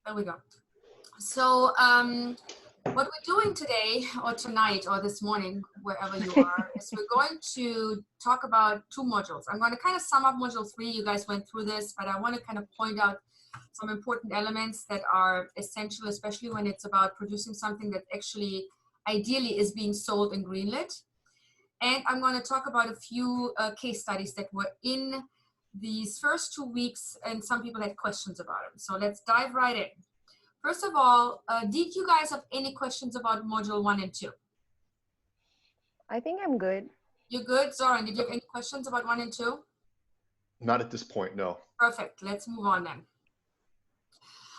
There we go. So what we're doing today or tonight or this morning, wherever you are, is we're going to talk about two modules. I'm going to kind of sum up module 3. You guys went through this, but I want to kind of point out some important elements that are essential, especially when it's about producing something that actually ideally is being sold and greenlit. And I'm going to talk about a few case studies that were in these first 2 weeks, and some people had questions about them. So let's dive right in. First of all, did you guys have any questions about module 1 and 2? I think I'm good. You're good? Zoran, did you have any questions about 1 and 2? Not at this point, no. Perfect. Let's move on then.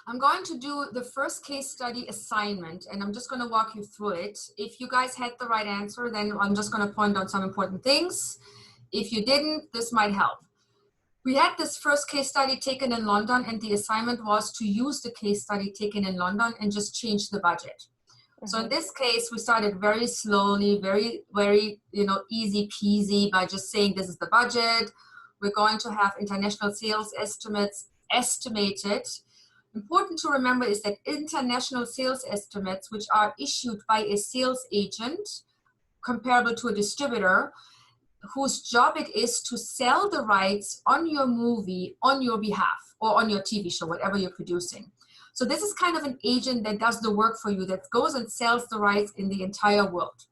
I'm going to do the first case study assignment, and I'm just going to walk you through it. If you guys had the right answer, then I'm just going to point out some important things. If you didn't, this might help. We had this first case study taken in London, and the assignment was to use the case study taken in London and just change the budget. So in this case, we started very slowly, very, easy peasy by just saying this is the budget. We're going to have international sales estimates estimated. Important to remember is that international sales estimates, which are issued by a sales agent comparable to a distributor, whose job it is to sell the rights on your movie on your behalf or on your TV show, whatever you're producing. So this is kind of an agent that does the work for you, that goes and sells the rights in the entire world.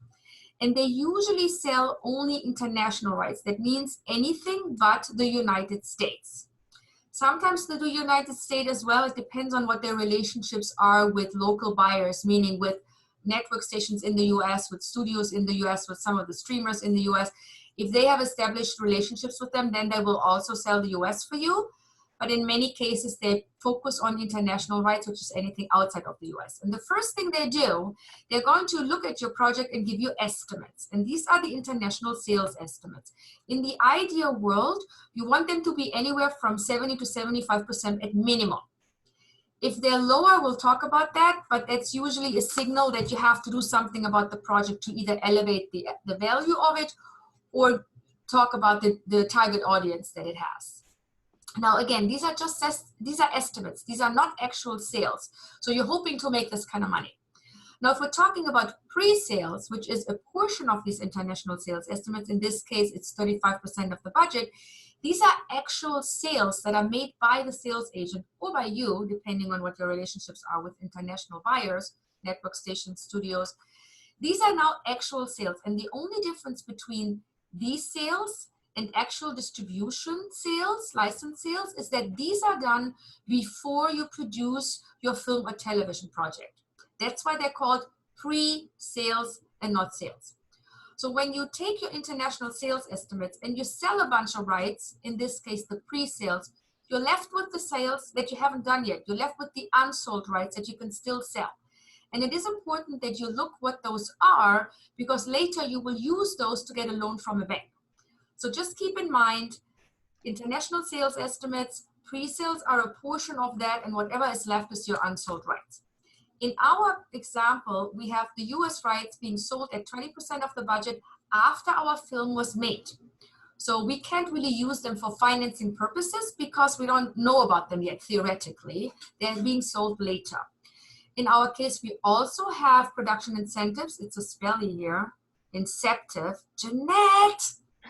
And they usually sell only international rights. That means anything but the United States. Sometimes they do United States as well. It depends on what their relationships are with local buyers, meaning with network stations in the US, with studios in the US, with some of the streamers in the US. If they have established relationships with them, then they will also sell the US for you. But in many cases, they focus on international rights, which is anything outside of the US. And the first thing they do, they're going to look at your project and give you estimates. And these are the international sales estimates. In the ideal world, you want them to be anywhere from 70 to 75% at minimum. If they're lower, we'll talk about that, but that's usually a signal that you have to do something about the project to either elevate the value of it or talk about the target audience that it has. Now, again, these are estimates. These are not actual sales. So you're hoping to make this kind of money. Now, if we're talking about pre-sales, which is a portion of these international sales estimates, in this case, it's 35% of the budget. These are actual sales that are made by the sales agent or by you, depending on what your relationships are with international buyers, network stations, studios. These are now actual sales. And the only difference between these sales and actual distribution sales, license sales, is that these are done before you produce your film or television project. That's why they're called pre-sales and not sales. So when you take your international sales estimates and you sell a bunch of rights, in this case, the pre-sales, you're left with the sales that you haven't done yet. You're left with the unsold rights that you can still sell. And it is important that you look what those are, because later you will use those to get a loan from a bank. So just keep in mind, international sales estimates, pre-sales are a portion of that, and whatever is left is your unsold rights. In our example, we have the US rights being sold at 20% of the budget after our film was made. So we can't really use them for financing purposes because we don't know about them yet, theoretically. They're being sold later. In our case, we also have production incentives. It's a spelling here, inceptive. Jeanette!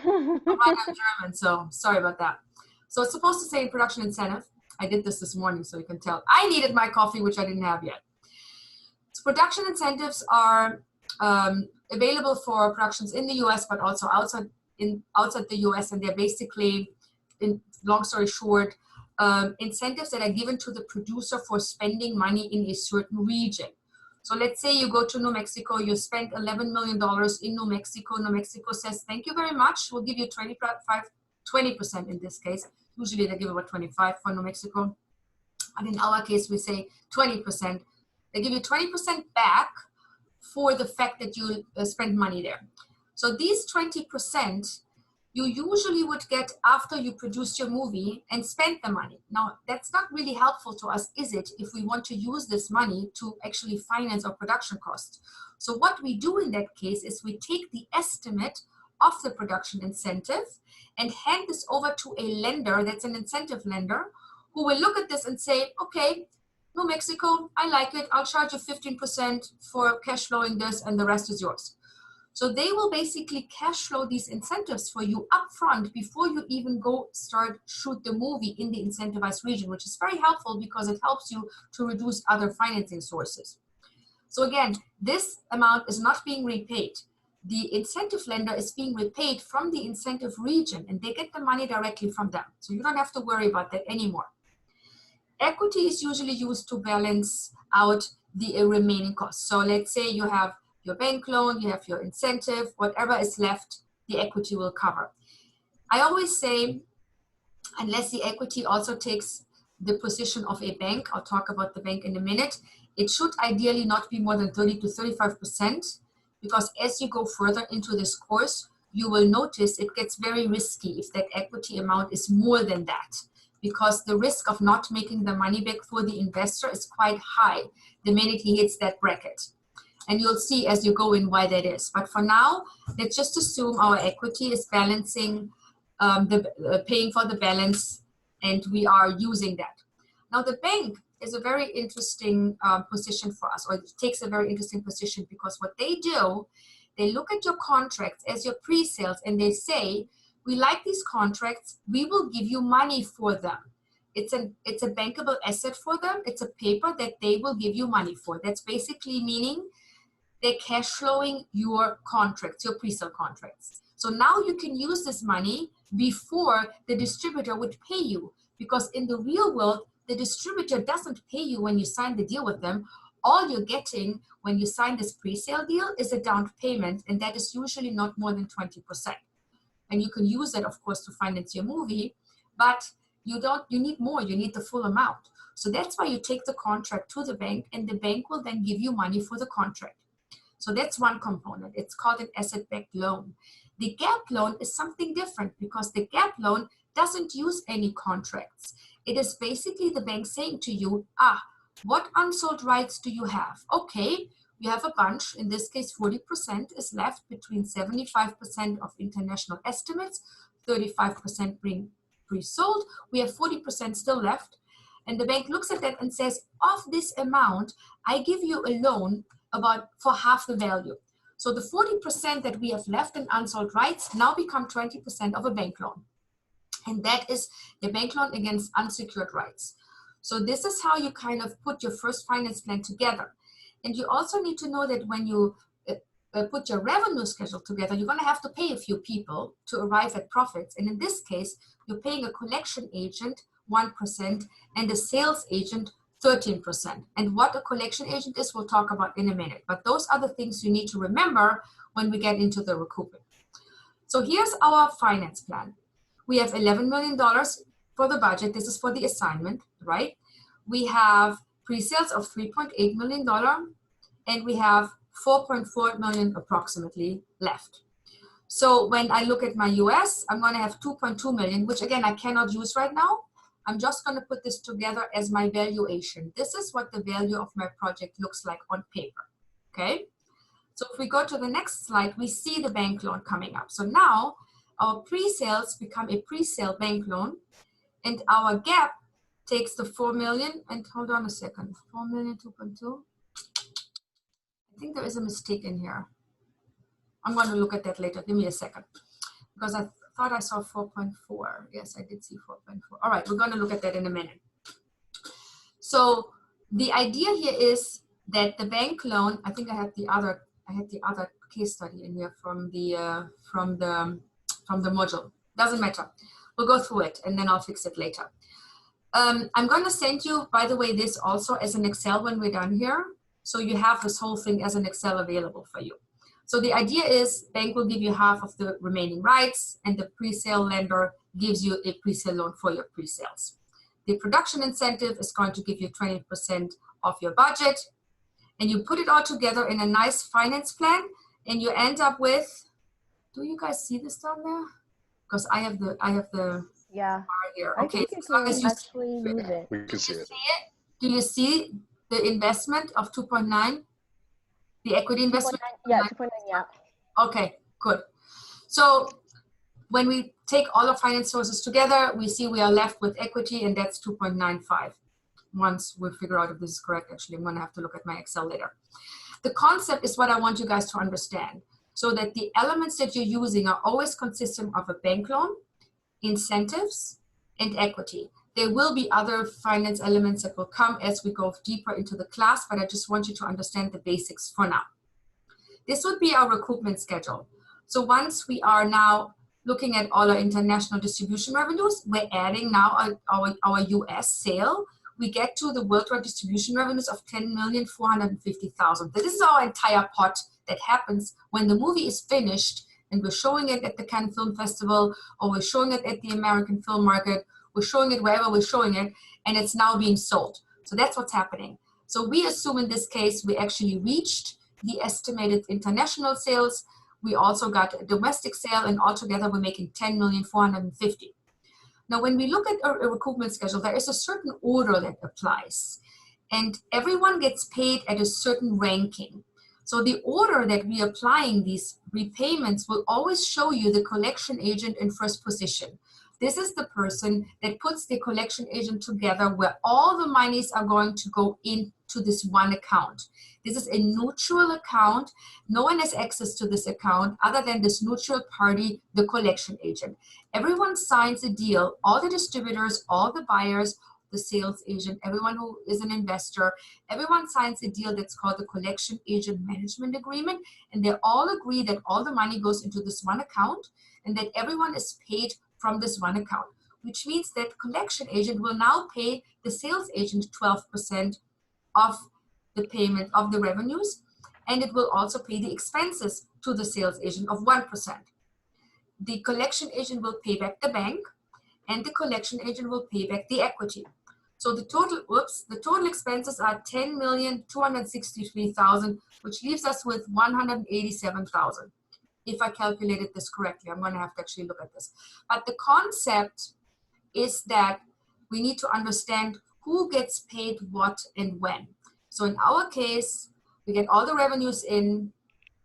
I'm German, so sorry about that. So it's supposed to say production incentive. I did this morning, so you can tell. I needed my coffee, which I didn't have yet. So production incentives are available for productions in the US, but also outside the US, and they're basically, in long story short, incentives that are given to the producer for spending money in a certain region. So let's say you go to New Mexico, you spend $11 million in New Mexico. New Mexico says, thank you very much. We'll give you 20% in this case. Usually they give about 25 for New Mexico. And in our case, we say 20%. They give you 20% back for the fact that you spend money there. So these 20%, you usually would get after you produced your movie and spent the money. Now, that's not really helpful to us, is it, if we want to use this money to actually finance our production costs? So what we do in that case is we take the estimate of the production incentive and hand this over to a lender that's an incentive lender who will look at this and say, okay, New Mexico, I like it. I'll charge you 15% for cash flowing this and the rest is yours. So they will basically cash flow these incentives for you upfront before you even go start shoot the movie in the incentivized region, which is very helpful because it helps you to reduce other financing sources. So again, this amount is not being repaid. The incentive lender is being repaid from the incentive region and they get the money directly from them. So you don't have to worry about that anymore. Equity is usually used to balance out the remaining costs. So let's say you have your bank loan, you have your incentive, whatever is left, the equity will cover. I always say, unless the equity also takes the position of a bank, I'll talk about the bank in a minute, it should ideally not be more than 30 to 35%, because as you go further into this course, you will notice it gets very risky if that equity amount is more than that, because the risk of not making the money back for the investor is quite high the minute he hits that bracket. And you'll see as you go in why that is. But for now, let's just assume our equity is balancing, paying for the balance, and we are using that. Now the bank is a very interesting position for us, or it takes a very interesting position, because what they do, they look at your contracts as your pre-sales and they say, we like these contracts, we will give you money for them. It's a bankable asset for them. It's a paper that they will give you money for. That's basically meaning they're cash flowing your contracts, your pre-sale contracts. So now you can use this money before the distributor would pay you, because in the real world, the distributor doesn't pay you when you sign the deal with them. All you're getting when you sign this pre-sale deal is a down payment, and that is usually not more than 20%. And you can use that, of course, to finance your movie, but you need more, you need the full amount. So that's why you take the contract to the bank, and the bank will then give you money for the contract. So that's one component. It's called an asset-backed loan. The gap loan is something different, because the gap loan doesn't use any contracts. It is basically the bank saying to you, what unsold rights do you have? Okay, we have a bunch. In this case, 40% is left between 75% of international estimates, 35% being pre-sold. We have 40% still left. And the bank looks at that and says, of this amount, I give you a loan for half the value. So the 40% that we have left in unsold rights now become 20% of a bank loan. And that is the bank loan against unsecured rights. So this is how you kind of put your first finance plan together. And you also need to know that when you put your revenue schedule together, you're going to have to pay a few people to arrive at profits. And in this case, you're paying a collection agent 1% and a sales agent 13%. And what a collection agent is, we'll talk about in a minute. But those are the things you need to remember when we get into the recouping. So here's our finance plan. We have $11 million for the budget. This is for the assignment, right? We have pre-sales of $3.8 million, and we have 4.4 million approximately left. So when I look at my US, I'm going to have 2.2 million, which again, I cannot use right now. I'm just going to put this together as my valuation. This is what the value of my project looks like on paper, okay? So if we go to the next slide, we see the bank loan coming up. So now our pre-sales become a pre-sale bank loan, and our gap takes the 4 million, and hold on a second, 4 million, 2.2. I think there is a mistake in here. I'm going to look at that later. Give me a second, because I thought I saw 4.4. Yes, I did see 4.4. All right, we're going to look at that in a minute. So the idea here is that the bank loan, I think I had the other case study in here from the module. Doesn't matter. We'll go through it and then I'll fix it later. I'm going to send you, by the way, this also as an Excel when we're done here. So you have this whole thing as an Excel available for you. So the idea is bank will give you half of the remaining rights, and the pre-sale lender gives you a pre-sale loan for your pre-sales. The production incentive is going to give you 20% of your budget, and you put it all together in a nice finance plan, and you end up with, do you guys see this down there? Because I have the Yeah. bar here. I Okay, think you can actually use it. We can see it. Do you see the investment of 2.9? The equity investment? 2.9, yeah, 2.9, yeah. Okay, good. So when we take all of finance sources together, we see we are left with equity, and that's 2.95. once we figure out if this is correct. Actually, I'm going to have to look at my Excel later. The concept is what I want you guys to understand, so that the elements that you're using are always consistent of a bank loan, incentives, and equity. There will be other finance elements that will come as we go deeper into the class, but I just want you to understand the basics for now. This would be our recoupment schedule. So once we are now looking at all our international distribution revenues, we're adding now our US sale. We get to the worldwide distribution revenues of 10,450,000. This is our entire pot that happens when the movie is finished and we're showing it at the Cannes Film Festival, or we're showing it at the American Film Market, we're showing it wherever we're showing it, and it's now being sold. So that's what's happening. So we assume in this case, we actually reached the estimated international sales. We also got a domestic sale, and altogether we're making 10,450,000. Now, when we look at a recoupment schedule, there is a certain order that applies, and everyone gets paid at a certain ranking. So the order that we are applying these repayments will always show you the collection agent in first position. This is the person that puts the collection agent together, where all the monies are going to go into this one account. This is a neutral account. No one has access to this account other than this neutral party, the collection agent. Everyone signs a deal, all the distributors, all the buyers, the sales agent, everyone who is an investor, everyone signs a deal that's called the collection agent management agreement, and they all agree that all the money goes into this one account and that everyone is paid from this one account, which means that collection agent will now pay the sales agent 12% of the payment of the revenues, and it will also pay the expenses to the sales agent of 1%. The collection agent will pay back the bank, and the collection agent will pay back the equity. So the total expenses are 10,263,000, which leaves us with 187,000. If I calculated this correctly, I'm going to have to actually look at this. But the concept is that we need to understand who gets paid what and when. So in our case, we get all the revenues in,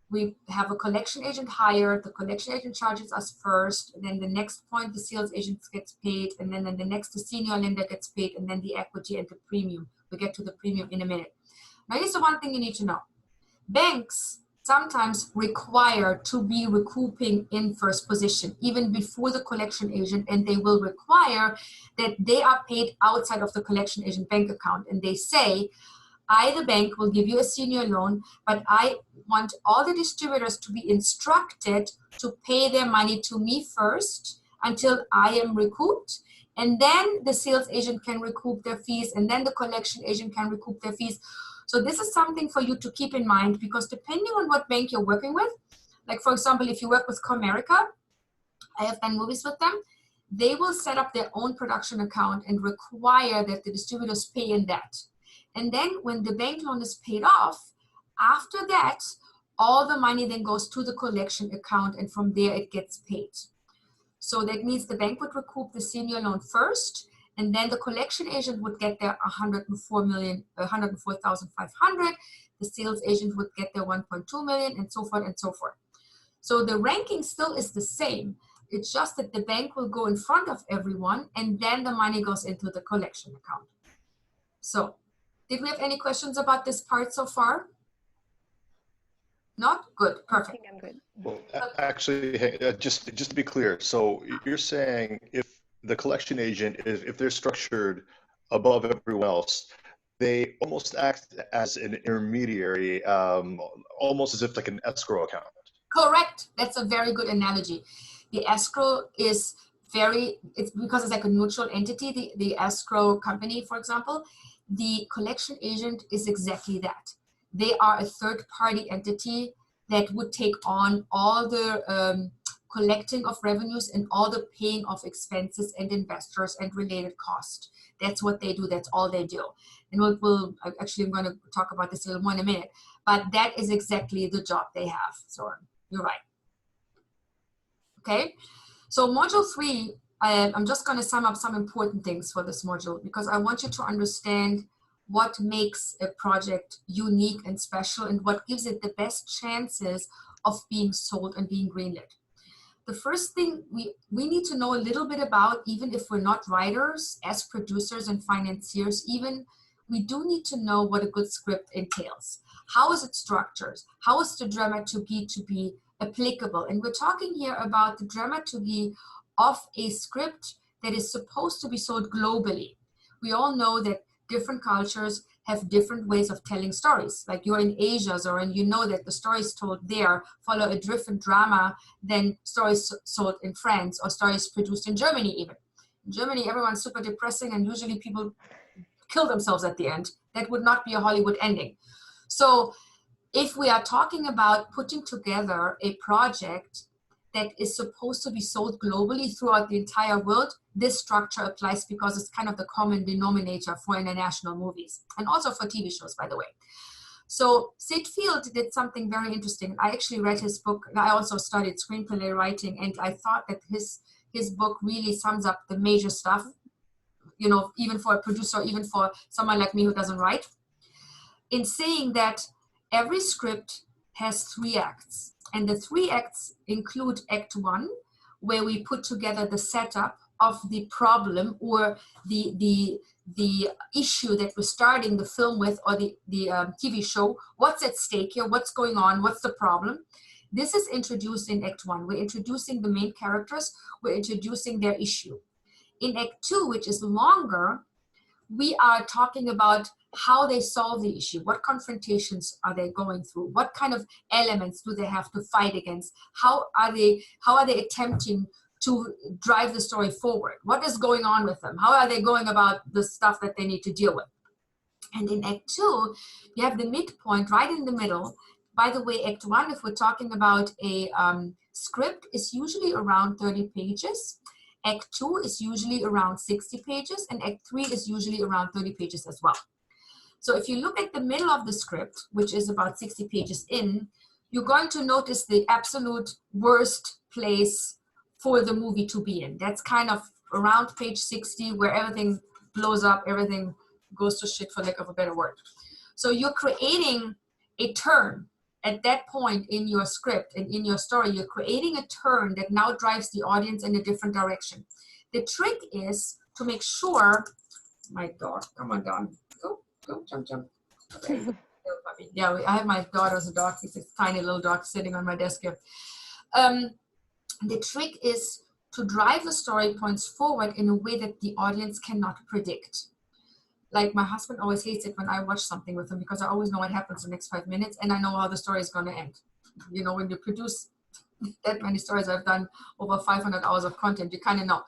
we have a collection agent hired, the collection agent charges us first, and then the next point the sales agent gets paid, and then the next the senior lender gets paid, and then the equity and the premium. We'll get to the premium in a minute. Now here's the one thing you need to know. Banks sometimes require to be recouping in first position, even before the collection agent, and they will require that they are paid outside of the collection agent bank account. And they say, I, the bank, will give you a senior loan, but I want all the distributors to be instructed to pay their money to me first until I am recouped. And then the sales agent can recoup their fees, and then the collection agent can recoup their fees. So this is something for you to keep in mind, because depending on what bank you're working with, like for example, if you work with Comerica, I have done movies with them, they will set up their own production account and require that the distributors pay in that. And then when the bank loan is paid off, after that, all the money then goes to the collection account, and from there it gets paid. So that means the bank would recoup the senior loan first, and then the collection agent would get their 104,500. The sales agent would get their 1.2 million, and so forth and so forth. So the ranking still is the same. It's just that the bank will go in front of everyone, and then the money goes into the collection account. So, did we have any questions about this part so far? Not? Good. Perfect. I think I'm good. Well, actually, just to be clear, so you're saying if the collection agent, if they're structured above everyone else, they almost act as an intermediary, almost as if like an escrow account. Correct. That's a very good analogy. The escrow is it's because it's like a neutral entity, the escrow company, for example. The collection agent is exactly that. They are a third-party entity that would take on all the collecting of revenues and all the paying of expenses and investors and related costs. That's what they do. That's all they do. And I'm going to talk about this a little more in a minute. But that is exactly the job they have. So you're right. Okay. So module 3. I'm just going to sum up some important things for this module, because I want you to understand what makes a project unique and special and what gives it the best chances of being sold and being greenlit. The first thing we need to know a little bit about, even if we're not writers, as producers and financiers, even we do need to know what a good script entails. How is it structured? How is the dramaturgy to be applicable? And we're talking here about the dramaturgy of a script that is supposed to be sold globally. We all know that different cultures have different ways of telling stories. Like you're in Asia, and you know that the stories told there follow a different drama than stories sold in France or stories produced in Germany even. In Germany, everyone's super depressing and usually people kill themselves at the end. That would not be a Hollywood ending. So if we are talking about putting together a project that is supposed to be sold globally throughout the entire world, this structure applies because it's kind of the common denominator for international movies and also for TV shows, by the way. So Sid Field did something very interesting. I actually read his book. I also studied screenplay writing, and I thought that his book really sums up the major stuff, you know, even for a producer, even for someone like me who doesn't write, in saying that every script has 3 acts. And the 3 acts include Act 1, where we put together the setup of the problem or the issue that we're starting the film with, or the TV show. What's at stake here? What's going on? What's the problem? This is introduced in Act 1. We're introducing the main characters. We're introducing their issue. In Act 2, which is longer, we are talking about how they solve the issue. What confrontations are they going through? What kind of elements do they have to fight against? How are they attempting to drive the story forward? What is going on with them? How are they going about the stuff that they need to deal with? And in Act 2, you have the midpoint right in the middle. By the way, Act 1, if we're talking about a script, is usually around 30 pages. Act 2 is usually around 60 pages, and Act 3 is usually around 30 pages as well. So if you look at the middle of the script, which is about 60 pages in, you're going to notice the absolute worst place for the movie to be in. That's kind of around page 60, where everything blows up, everything goes to shit, for lack of a better word. So you're creating a turn at that point in your script and in your story. You're creating a turn that now drives the audience in a different direction. The trick is to make sure, my dog, come on down, go, jump. Okay. Yeah, I have my daughter as a dog. He's a tiny little dog sitting on my desk here. The trick is to drive the story points forward in a way that the audience cannot predict. Like my husband always hates it when I watch something with him, because I always know what happens in the next 5 minutes and I know how the story is going to end. You know, when you produce that many stories, I've done over 500 hours of content, you kind of know.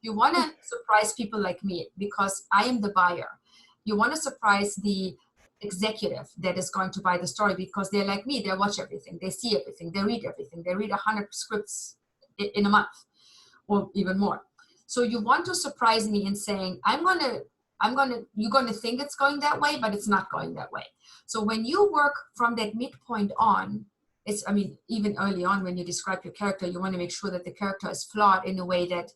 You want to surprise people like me because I am the buyer. You want to surprise the executive that is going to buy the story because they're like me. They watch everything. They see everything. They read everything. They read 100 scripts in a month or even more. So you want to surprise me in saying, you're going to think it's going that way, but it's not going that way. So when you work from that midpoint on, even early on when you describe your character, you want to make sure that the character is flawed in a way that,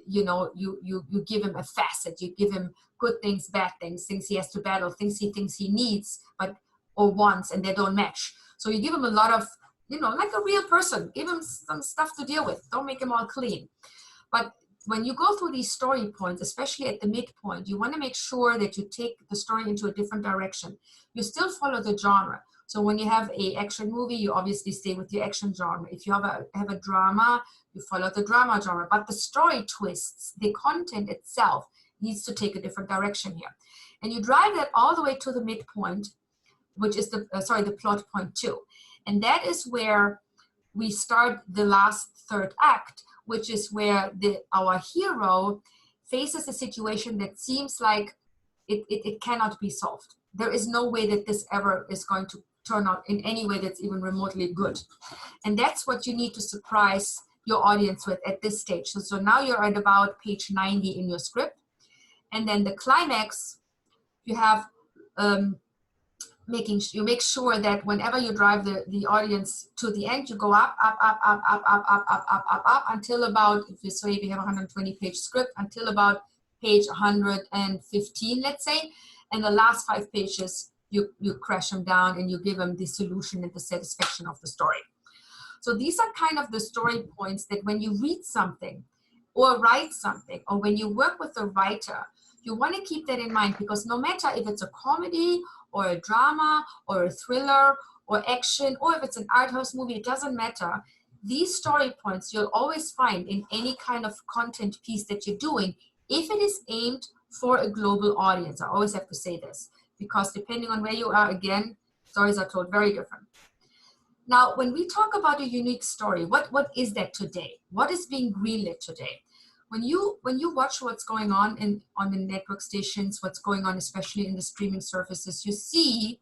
you know, you give him a facet, you give him good things, bad things, things he has to battle, things he thinks he needs, or wants, and they don't match. So you give him a lot of, you know, like a real person, give him some stuff to deal with. Don't make him all clean. But when you go through these story points, especially at the midpoint, you want to make sure that you take the story into a different direction. You still follow the genre. So when you have an action movie, you obviously stay with the action genre. If you have a drama, you follow the drama genre. But the story twists, the content itself needs to take a different direction here. And you drive that all the way to the midpoint, which is the plot point 2. And that is where we start the last third act, which is where our hero faces a situation that seems like it cannot be solved. There is no way that this ever is going to turn out in any way that's even remotely good. And that's what you need to surprise your audience with at this stage. So now you're at about page 90 in your script. And then the climax, you have make sure that whenever you drive the audience to the end, you go up until about, if you have a 120-page script, until about page 115, let's say, and the last 5 pages, you crash them down and you give them the solution and the satisfaction of the story. So these are kind of the story points that when you read something or write something, or when you work with a writer, You want to keep that in mind, because no matter if it's a comedy or a drama or a thriller or action, or if it's an art house movie, it doesn't matter. These story points you'll always find in any kind of content piece that you're doing, if it is aimed for a global audience. I always have to say this, because depending on where you are, again, stories are told very different. Now, when we talk about a unique story, what is that today? What is being greenlit today? When you watch what's going on on the network stations, what's going on especially in the streaming services, you see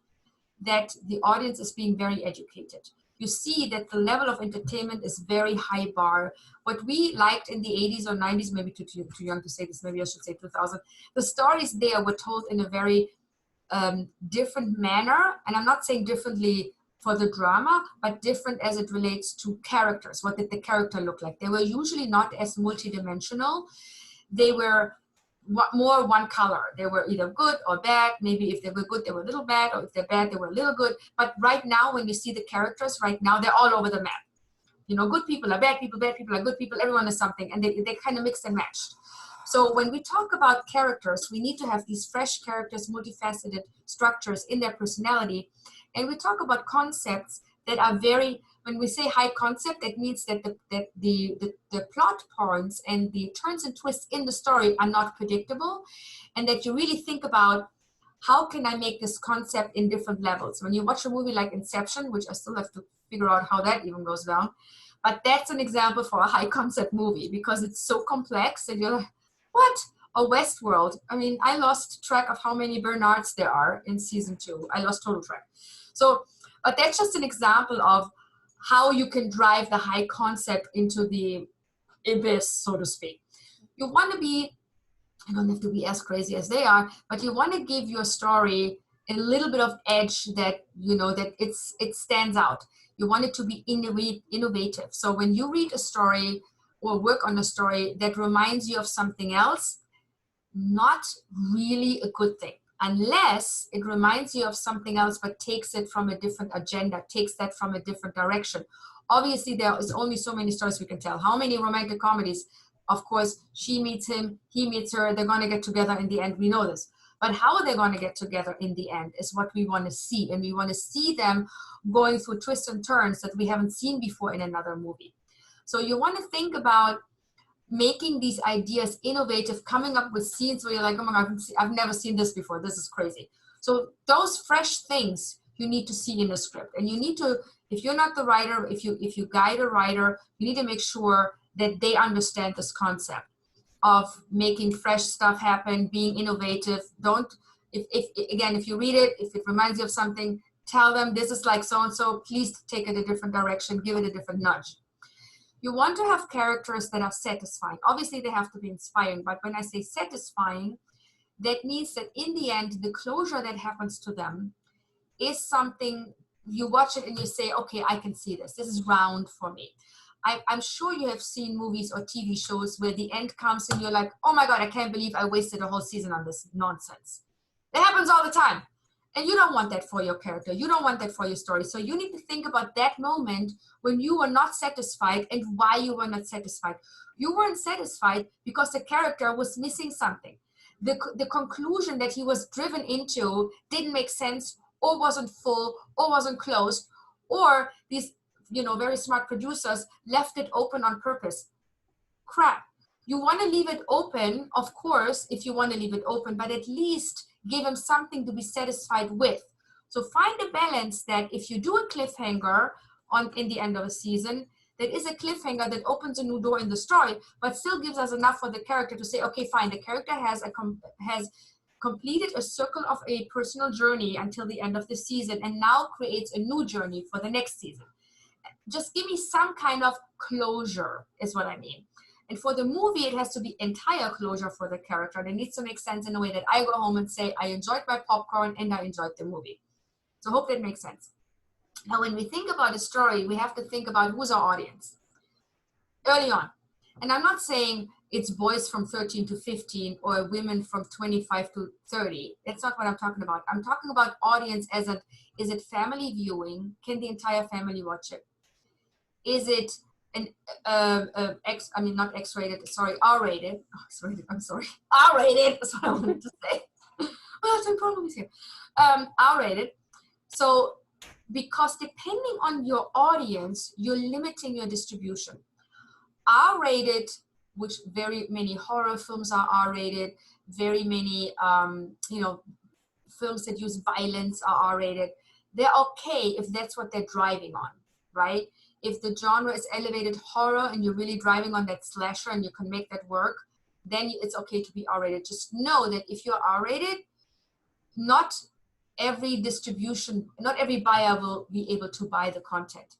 that the audience is being very educated. You see that the level of entertainment is very high bar. What we liked in the 80s or 90s, maybe too young to say this, maybe I should say 2000, the stories there were told in a very different manner. And I'm not saying differently for the drama, but different as it relates to characters. What did the character look like? They were usually not as multidimensional. They were more one color. They were either good or bad. Maybe if they were good, they were a little bad, or if they're bad, they were a little good. But right now, when you see the characters right now, they're all over the map. You know, good people are bad people are good people, everyone is something, and they kind of mixed and matched. So when we talk about characters, we need to have these fresh characters, multifaceted structures in their personality. And we talk about concepts that are very, when we say high concept, that means that the plot points and the turns and twists in the story are not predictable, and that you really think about, how can I make this concept in different levels? When you watch a movie like Inception, which I still have to figure out how that even goes down, but that's an example for a high concept movie, because it's so complex and you're like, what? Or Westworld. I mean, I lost track of how many Bernards there are in season 2. I lost total track. So, but that's just an example of how you can drive the high concept into the abyss, so to speak. You want to be, you don't have to be as crazy as they are, but you want to give your story a little bit of edge that, you know, that it stands out. You want it to be innovative. So when you read a story or work on a story that reminds you of something else, not really a good thing, unless it reminds you of something else but takes it from a different agenda, takes that from a different direction. Obviously, there is only so many stories we can tell. How many romantic comedies? Of course, she meets him, he meets her, they're going to get together in the end. We know this. But how they're going to get together in the end is what we want to see. And we want to see them going through twists and turns that we haven't seen before in another movie. So you want to think about making these ideas innovative, coming up with scenes where you're like, oh my God, I've never seen this before. This is crazy. So those fresh things you need to see in the script. And you need to, if you're not the writer, if you guide a writer, you need to make sure that they understand this concept of making fresh stuff happen, being innovative. Don't, if you read it, if it reminds you of something, tell them this is like so-and-so, please take it a different direction, give it a different nudge. You want to have characters that are satisfying. Obviously, they have to be inspiring, but when I say satisfying, that means that in the end, the closure that happens to them is something, you watch it and you say, okay, I can see this. This is round for me. I'm sure you have seen movies or TV shows where the end comes and you're like, oh my God, I can't believe I wasted a whole season on this nonsense. It happens all the time. And you don't want that for your character. You don't want that for your story. So you need to think about that moment when you were not satisfied and why you were not satisfied. You weren't satisfied because the character was missing something. The conclusion that he was driven into didn't make sense, or wasn't full, or wasn't closed, or these, very smart producers left it open on purpose. Crap. You want to leave it open, of course, if you want to leave it open, but at least give him something to be satisfied with. So find a balance that if you do a cliffhanger in the end of a season, that is a cliffhanger that opens a new door in the story, but still gives us enough for the character to say, okay, fine, the character has completed a circle of a personal journey until the end of the season and now creates a new journey for the next season. Just give me some kind of closure is what I mean. And for the movie, it has to be entire closure for the character. It needs to make sense in a way that I go home and say, I enjoyed my popcorn and I enjoyed the movie. So I hope that makes sense. Now, when we think about a story, we have to think about who's our audience early on. And I'm not saying it's boys from 13 to 15 or women from 25 to 30. That's not what I'm talking about. I'm talking about audience as is it family viewing? Can the entire family watch it? Is it not X-rated, sorry, R-rated. Oh, X-rated, I'm sorry. R-rated, that's what I wanted to say. Oh, some problems here. R-rated. So, because depending on your audience, you're limiting your distribution. R-rated, which very many horror films are R-rated, very many, films that use violence are R-rated. They're okay if that's what they're driving on, right? If the genre is elevated horror and you're really driving on that slasher and you can make that work, then it's okay to be R-rated. Just know that if you're R-rated, not every buyer will be able to buy the content.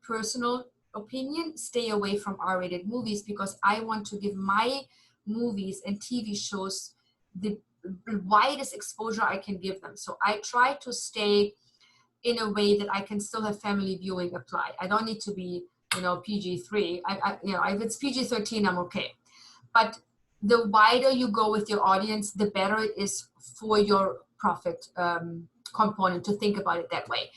Personal opinion, stay away from R-rated movies because I want to give my movies and TV shows the widest exposure I can give them. So I try to stay in a way that I can still have family viewing apply. I don't need to be, PG-3. If it's PG-13, I'm okay. But the wider you go with your audience, the better it is for your profit component to think about it that way.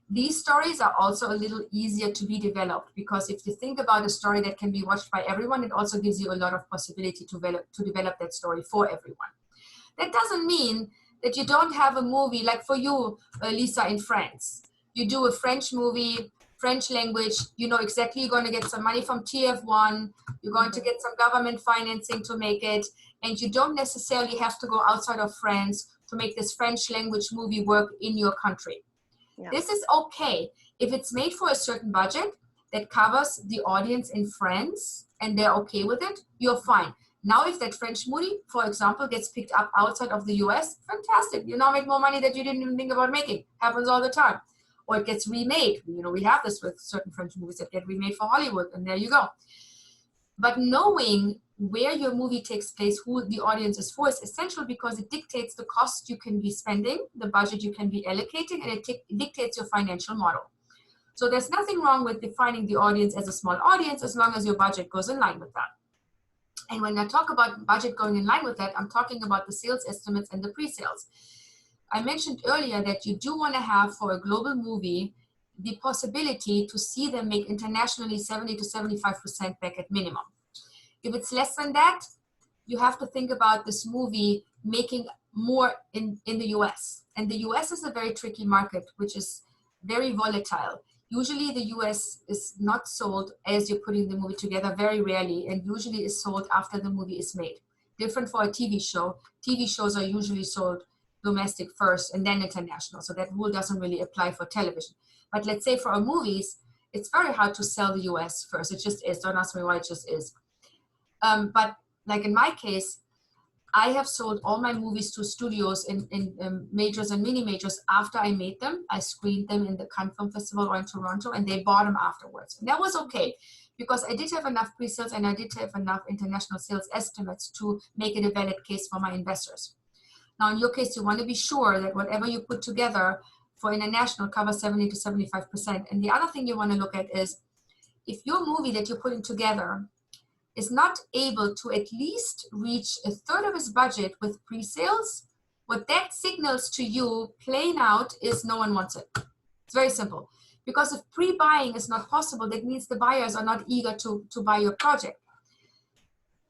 These stories are also a little easier to be developed because if you think about a story that can be watched by everyone, it also gives you a lot of possibility to develop that story for everyone. That doesn't mean that you don't have a movie like for you, Lisa, in France. You do a French movie, French language, you know exactly you're going to get some money from TF1, you're going to get some government financing to make it, and you don't necessarily have to go outside of France to make this French language movie work in your country. Yeah. This is okay. If it's made for a certain budget that covers the audience in France and they're okay with it, you're fine. Now, if that French movie, for example, gets picked up outside of the US, fantastic. You now make more money that you didn't even think about making. Happens all the time. Or it gets remade. We have this with certain French movies that get remade for Hollywood, and there you go. But knowing where your movie takes place, who the audience is for, is essential because it dictates the cost you can be spending, the budget you can be allocating, and it dictates your financial model. So there's nothing wrong with defining the audience as a small audience as long as your budget goes in line with that. And when I talk about budget going in line with that, I'm talking about the sales estimates and the pre-sales. I mentioned earlier that you do want to have for a global movie the possibility to see them make internationally 70 to 75% back at minimum. If it's less than that, you have to think about this movie making more in the US. And the US is a very tricky market, which is very volatile. Usually the US is not sold as you're putting the movie together, very rarely, and usually is sold after the movie is made. Different for a TV show. TV shows are usually sold domestic first and then international. So that rule doesn't really apply for television. But let's say for our movies, it's very hard to sell the US first. It just is. Don't ask me why, it just is. But like in my case, I have sold all my movies to studios in majors and mini majors after I made them. I screened them in the Cannes Film Festival or in Toronto, and they bought them afterwards. And that was okay because I did have enough pre-sales and I did have enough international sales estimates to make it a valid case for my investors. Now, in your case, you want to be sure that whatever you put together for international covers 70 to 75%. And the other thing you want to look at is if your movie that you're putting together is not able to at least reach a third of its budget with pre-sales, what that signals to you plain out is no one wants it. It's very simple. Because if pre-buying is not possible, that means the buyers are not eager to buy your project.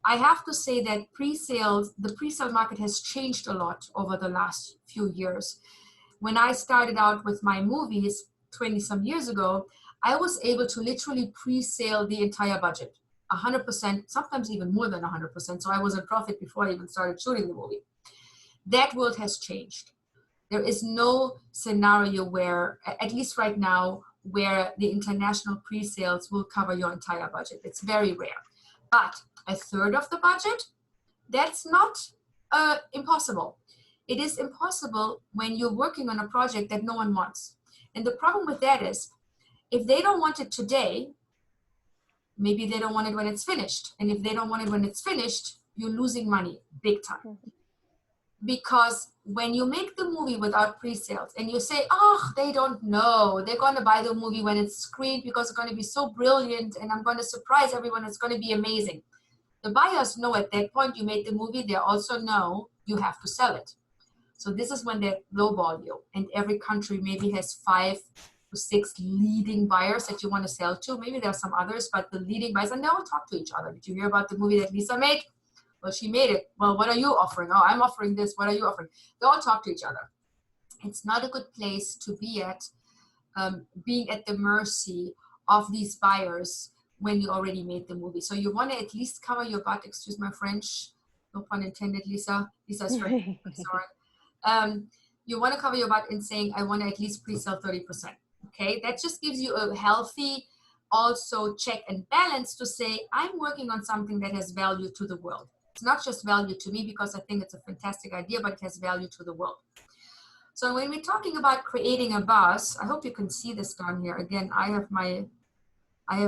I have to say that the pre-sale market has changed a lot over the last few years. When I started out with my movies 20 some years ago, I was able to literally pre-sale the entire budget. 100%, sometimes even more than 100%. So I was in profit before I even started shooting the movie. That world has changed. There is no scenario where, at least right now, where the international pre-sales will cover your entire budget. It's very rare. But a third of the budget, that's not impossible. It is impossible when you're working on a project that no one wants. And the problem with that is, if they don't want it today, maybe they don't want it when it's finished. And if they don't want it when it's finished, you're losing money big time. Because when you make the movie without pre-sales and you say, oh, they don't know, they're going to buy the movie when it's screened because it's going to be so brilliant and I'm going to surprise everyone, it's going to be amazing. The buyers know at that point you made the movie, they also know you have to sell it. So this is when they lowball you, and every country maybe has 5 to 6 leading buyers that you want to sell to. Maybe there are some others, but the leading buyers, and they all talk to each other. Did you hear about the movie that Lisa made? Well, she made it. Well, what are you offering? Oh, I'm offering this. What are you offering? They all talk to each other. It's not a good place to be at, being at the mercy of these buyers when you already made the movie. So you want to at least cover your butt, excuse my French, no pun intended, Lisa. Lisa's French, sorry. You want to cover your butt in saying, I want to at least pre-sell 30%. Okay, that just gives you a healthy, also check and balance to say, I'm working on something that has value to the world. It's not just value to me because I think it's a fantastic idea, but it has value to the world. So when we're talking about creating a buzz, I hope you can see this down here. Again, I have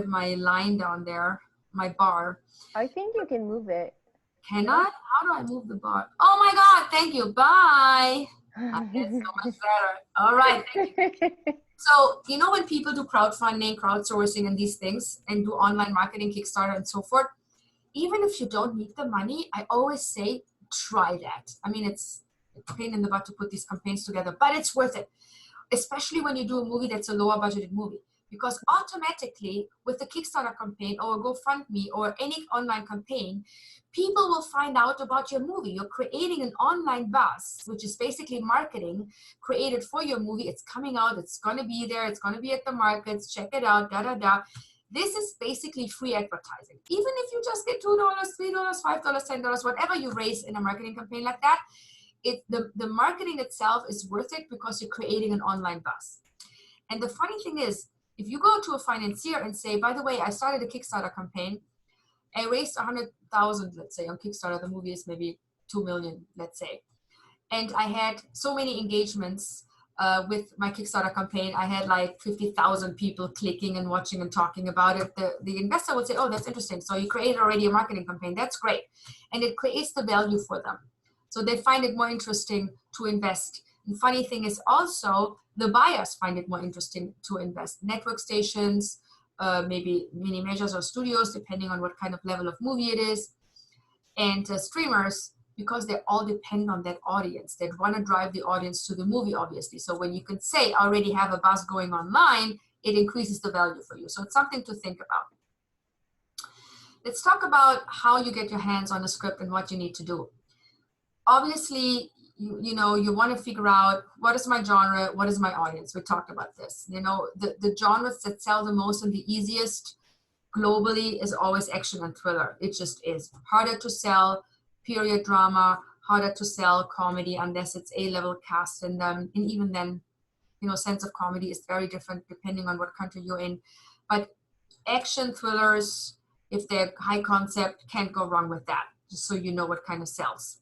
my line down there, my bar. I think you can move it. Can I? How do I move the bar? Oh my God, thank you, bye. It's so much better. All right, thank you. So, you know, when people do crowdfunding, crowdsourcing and these things and do online marketing, Kickstarter and so forth, even if you don't need the money, I always say, try that. I mean, it's a pain in the butt to put these campaigns together, but it's worth it. Especially when you do a movie that's a lower budgeted movie. Because automatically with the Kickstarter campaign or a GoFundMe or any online campaign, people will find out about your movie. You're creating an online buzz, which is basically marketing created for your movie. It's coming out, it's going to be there, it's going to be at the markets, check it out, da-da-da. This is basically free advertising. Even if you just get $2, $3, $5, $10, whatever you raise in a marketing campaign like that, the marketing itself is worth it because you're creating an online buzz. And the funny thing is, if you go to a financier and say, by the way, I started a Kickstarter campaign, I raised 100,000, let's say, on Kickstarter, the movie is maybe 2 million, let's say. And I had so many engagements with my Kickstarter campaign. I had like 50,000 people clicking and watching and talking about it. The investor would say, oh, that's interesting. So you created already a marketing campaign. That's great. And it creates the value for them. So they find it more interesting to invest. And funny thing is also the buyers find it more interesting to invest. Network stations, maybe mini majors or studios, depending on what kind of level of movie it is, and streamers, because they all depend on that audience. They want to drive the audience to the movie, obviously. So when you can say, I already have a buzz going online, it increases the value for you. So it's something to think about. Let's talk about how you get your hands on a script and what you need to do. Obviously, you know, you want to figure out what is my genre, what is my audience. We talked about this. You know, the genres that sell the most and the easiest globally is always action and thriller. It just is. Harder to sell period drama, harder to sell comedy unless it's A-level cast. And even then, you know, sense of comedy is very different depending on what country you're in. But action thrillers, if they're high concept, can't go wrong with that, just so you know what kind of sells.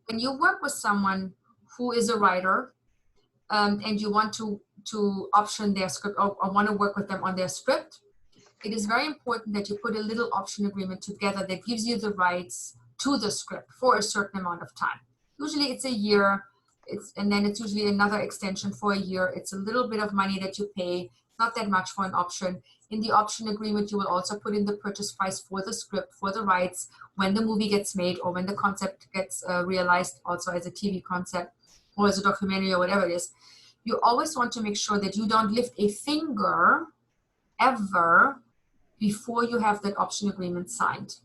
When you work with someone who is a writer and you want to option their script or want to work with them on their script, it is very important that you put a little option agreement together that gives you the rights to the script for a certain amount of time. Usually it's a year, and then it's usually another extension for a year. It's a little bit of money that you pay, not that much for an option. In the option agreement, you will also put in the purchase price for the script, for the rights, when the movie gets made or when the concept gets realized also as a TV concept or as a documentary or whatever it is. You always want to make sure that you don't lift a finger ever before you have that option agreement signed.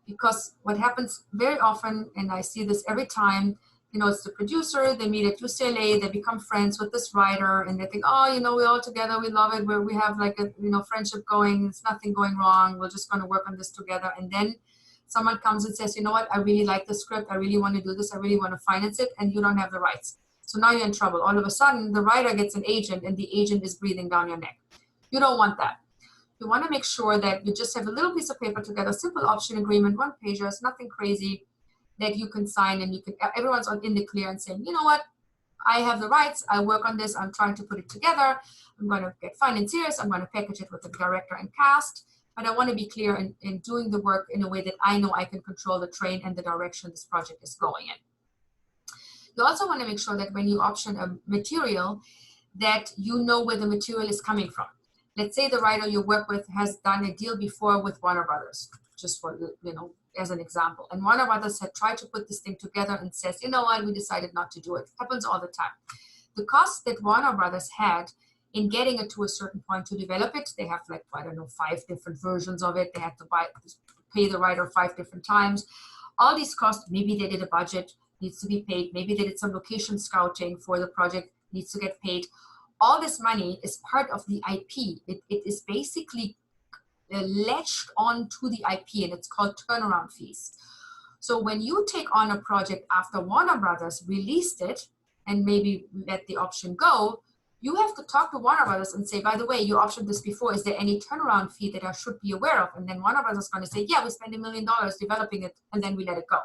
Because what happens very often, and I see this every time, you know, it's the producer, they meet at UCLA, they become friends with this writer, and they think, oh, you know, we're all together, we love it, we have like a, you know, friendship going, there's nothing going wrong, we're just going to work on this together. And then someone comes and says, you know what, I really like the script, I really want to do this, I really want to finance it, and you don't have the rights. So now you're in trouble. All of a sudden, the writer gets an agent, and the agent is breathing down your neck. You don't want that. You want to make sure that you just have a little piece of paper together, simple option agreement, one pager, nothing crazy, that you can sign, and you can, everyone's in the clear and saying, you know what, I have the rights, I work on this, I'm trying to put it together, I'm going to get financiers, I'm going to package it with the director and cast, but I want to be clear in doing the work in a way that I know I can control the train and the direction this project is going in. You also want to make sure that when you option a material, that you know where the material is coming from. Let's say the writer you work with has done a deal before with Warner Brothers, just for, you know, as an example. And Warner Brothers had tried to put this thing together and says, you know what, we decided not to do it. Happens all the time. The cost that Warner Brothers had in getting it to a certain point to develop it. They have like, I don't know, 5 different versions of it. They have to pay the writer 5 different times. All these costs, maybe they did a budget, needs to be paid. Maybe they did some location scouting for the project, needs to get paid. All this money is part of the IP. It is basically latched onto the IP, and it's called turnaround fees. So when you take on a project after Warner Brothers released it and maybe let the option go, you have to talk to Warner Brothers and say, by the way, you optioned this before. Is there any turnaround fee that I should be aware of? And then Warner Brothers is going to say, yeah, we spent $1 million developing it, and then we let it go.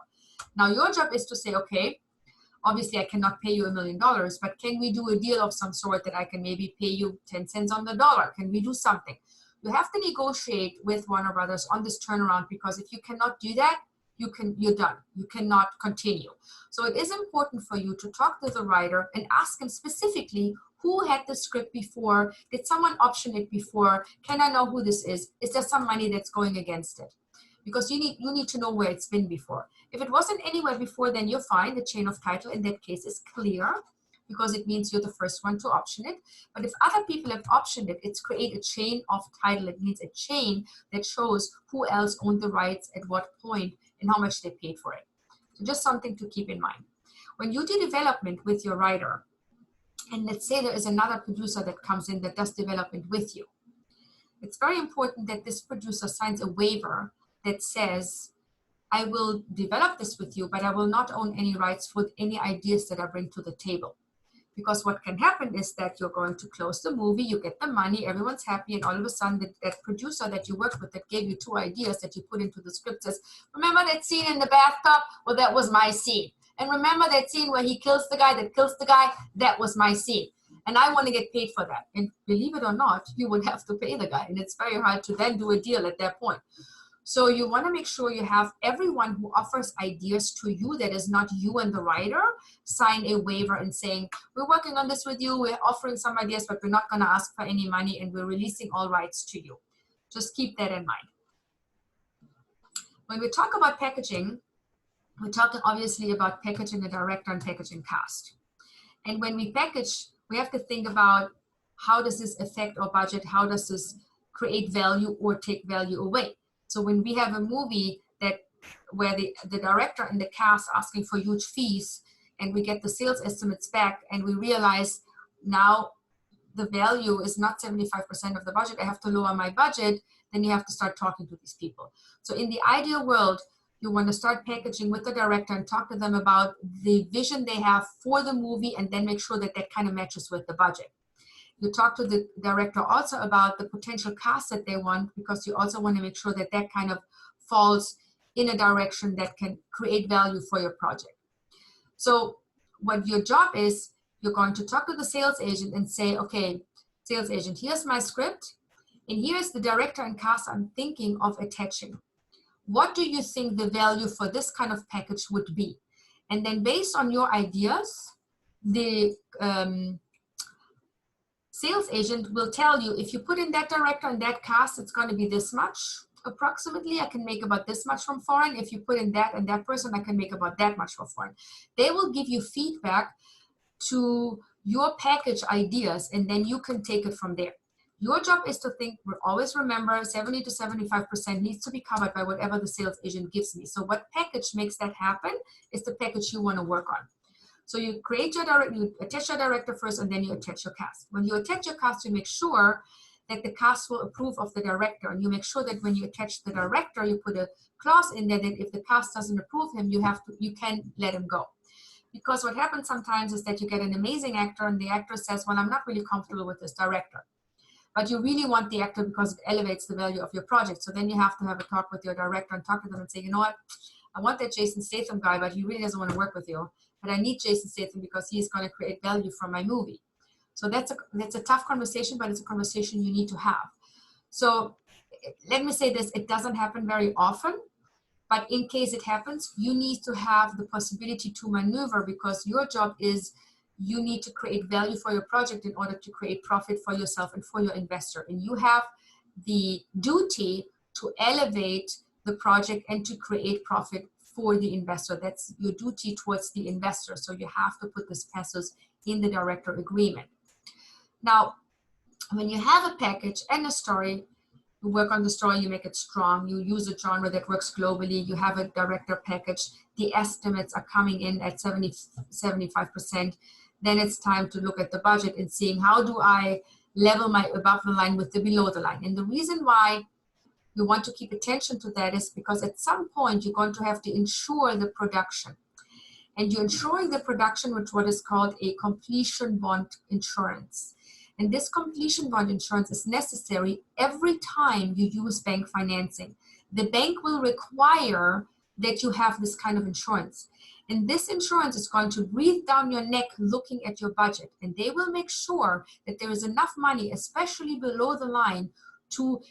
Now your job is to say, okay, obviously I cannot pay you $1 million, but can we do a deal of some sort that I can maybe pay you 10 cents on the dollar? Can we do something? You have to negotiate with Warner Brothers on this turnaround, because if you cannot do that, you're done. You cannot continue. So it is important for you to talk to the writer and ask him specifically, who had the script before? Did someone option it before? Can I know who this is? Is there some money that's going against it? Because you need to know where it's been before. If it wasn't anywhere before, then you're fine. The chain of title in that case is clear, because it means you're the first one to option it. But if other people have optioned it, it's create a chain of title. It means a chain that shows who else owned the rights at what point and how much they paid for it. So just something to keep in mind. When you do development with your writer, and let's say there is another producer that comes in that does development with you, it's very important that this producer signs a waiver that says, I will develop this with you, but I will not own any rights for any ideas that I bring to the table. Because what can happen is that you're going to close the movie, you get the money, everyone's happy, and all of a sudden that producer that you worked with that gave you 2 ideas that you put into the script says, remember that scene in the bathtub? Well, that was my scene. And remember that scene where he kills the guy that kills the guy? That was my scene. And I want to get paid for that. And believe it or not, you would have to pay the guy. And it's very hard to then do a deal at that point. So you want to make sure you have everyone who offers ideas to you, that is not you and the writer, sign a waiver and saying, we're working on this with you, we're offering some ideas, but we're not going to ask for any money, and we're releasing all rights to you. Just keep that in mind. When we talk about packaging, we're talking obviously about packaging a director and packaging cast. And when we package, we have to think about, how does this affect our budget? How does this create value or take value away? So when we have a movie where the director and the cast asking for huge fees, and we get the sales estimates back, and we realize now the value is not 75% of the budget, I have to lower my budget, then you have to start talking to these people. So in the ideal world, you want to start packaging with the director and talk to them about the vision they have for the movie, and then make sure that that kind of matches with the budget. You talk to the director also about the potential cast that they want, because you also want to make sure that that kind of falls in a direction that can create value for your project. So what your job is, you're going to talk to the sales agent and say, okay, sales agent, here's my script, and here's the director and cast I'm thinking of attaching. What do you think the value for this kind of package would be? And then based on your ideas, the sales agent will tell you, if you put in that director and that cast, it's going to be this much approximately. I can make about this much from foreign. If you put in that and that person, I can make about that much for foreign. They will give you feedback to your package ideas, and then you can take it from there. Your job is to think, always remember, 70 to 75% needs to be covered by whatever the sales agent gives me. So what package makes that happen is the package you want to work on. So you create your director, you attach your director first, and then you attach your cast. When you attach your cast, you make sure that the cast will approve of the director, and you make sure that when you attach the director, you put a clause in there that if the cast doesn't approve him, you can let him go. Because what happens sometimes is that you get an amazing actor, and the actor says, well, I'm not really comfortable with this director. But you really want the actor because it elevates the value of your project. So then you have to have a talk with your director and talk to them and say, you know what, I want that Jason Statham guy, but he really doesn't want to work with you. But I need Jason Statham because he's going to create value from my movie. So that's a tough conversation, but it's a conversation you need to have. So let me say this, it doesn't happen very often, but in case it happens, you need to have the possibility to maneuver, because your job is, you need to create value for your project in order to create profit for yourself and for your investor. And you have the duty to elevate the project and to create profit for the investor. That's your duty towards the investor. So you have to put this passes in the director agreement. Now, When you have a package and a story, you work on the story, you make it strong, you use a genre that works globally, you have a director package, the estimates are coming in at 75%, then it's time to look at the budget and seeing how do I level my above the line with the below the line. And the reason why you want to keep attention to that is because at some point you're going to have to insure the production. And you're insuring the production with what is called a completion bond insurance. And this completion bond insurance is necessary every time you use bank financing. The bank will require that you have this kind of insurance. And this insurance is going to breathe down your neck looking at your budget. And they will make sure that there is enough money, especially below the line, to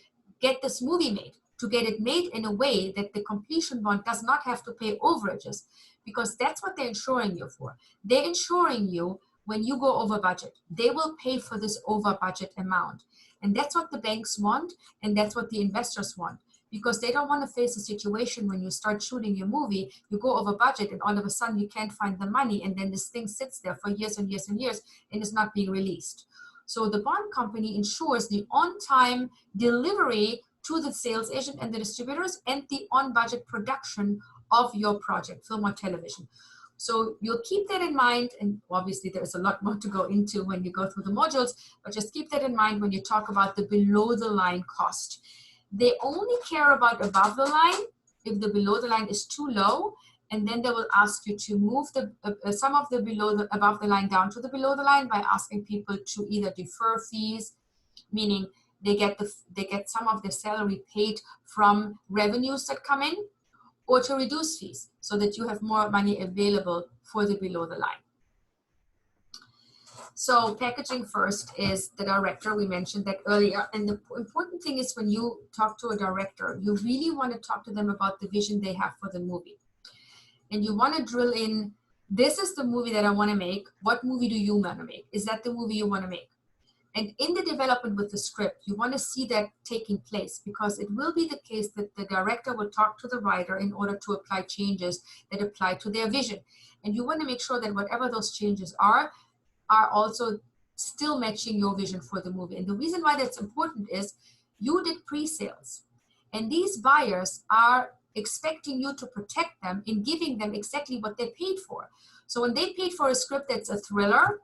get this movie made, to get it made in a way that the completion bond does not have to pay overages, because that's what they're insuring you for. They're insuring you when you go over budget. They will pay for this over budget amount. And that's what the banks want, and that's what the investors want, because they don't want to face a situation when you start shooting your movie, you go over budget, and all of a sudden you can't find the money, and then this thing sits there for years and years and years, and is not being released. So the bond company ensures the on-time delivery to the sales agent and the distributors, and the on-budget production of your project, film or television. So you'll keep that in mind, and obviously there's a lot more to go into when you go through the modules, but just keep that in mind when you talk about the below the line cost. They only care about above the line if the below the line is too low, and then they will ask you to move the some of the above the line down to the below the line by asking people to either defer fees, meaning they get some of their salary paid from revenues that come in, or to reduce fees so that you have more money available for the below the line. So packaging first is the director. We mentioned that earlier. And the important thing is when you talk to a director, you really want to talk to them about the vision they have for the movie. And you want to drill in, this is the movie that I want to make. What movie do you want to make? Is that the movie you want to make? And in the development with the script, you want to see that taking place, because it will be the case that the director will talk to the writer in order to apply changes that apply to their vision. And you want to make sure that whatever those changes are also still matching your vision for the movie. And the reason why that's important is you did pre-sales, and these buyers are expecting you to protect them in giving them exactly what they paid for. So when they paid for a script that's a thriller,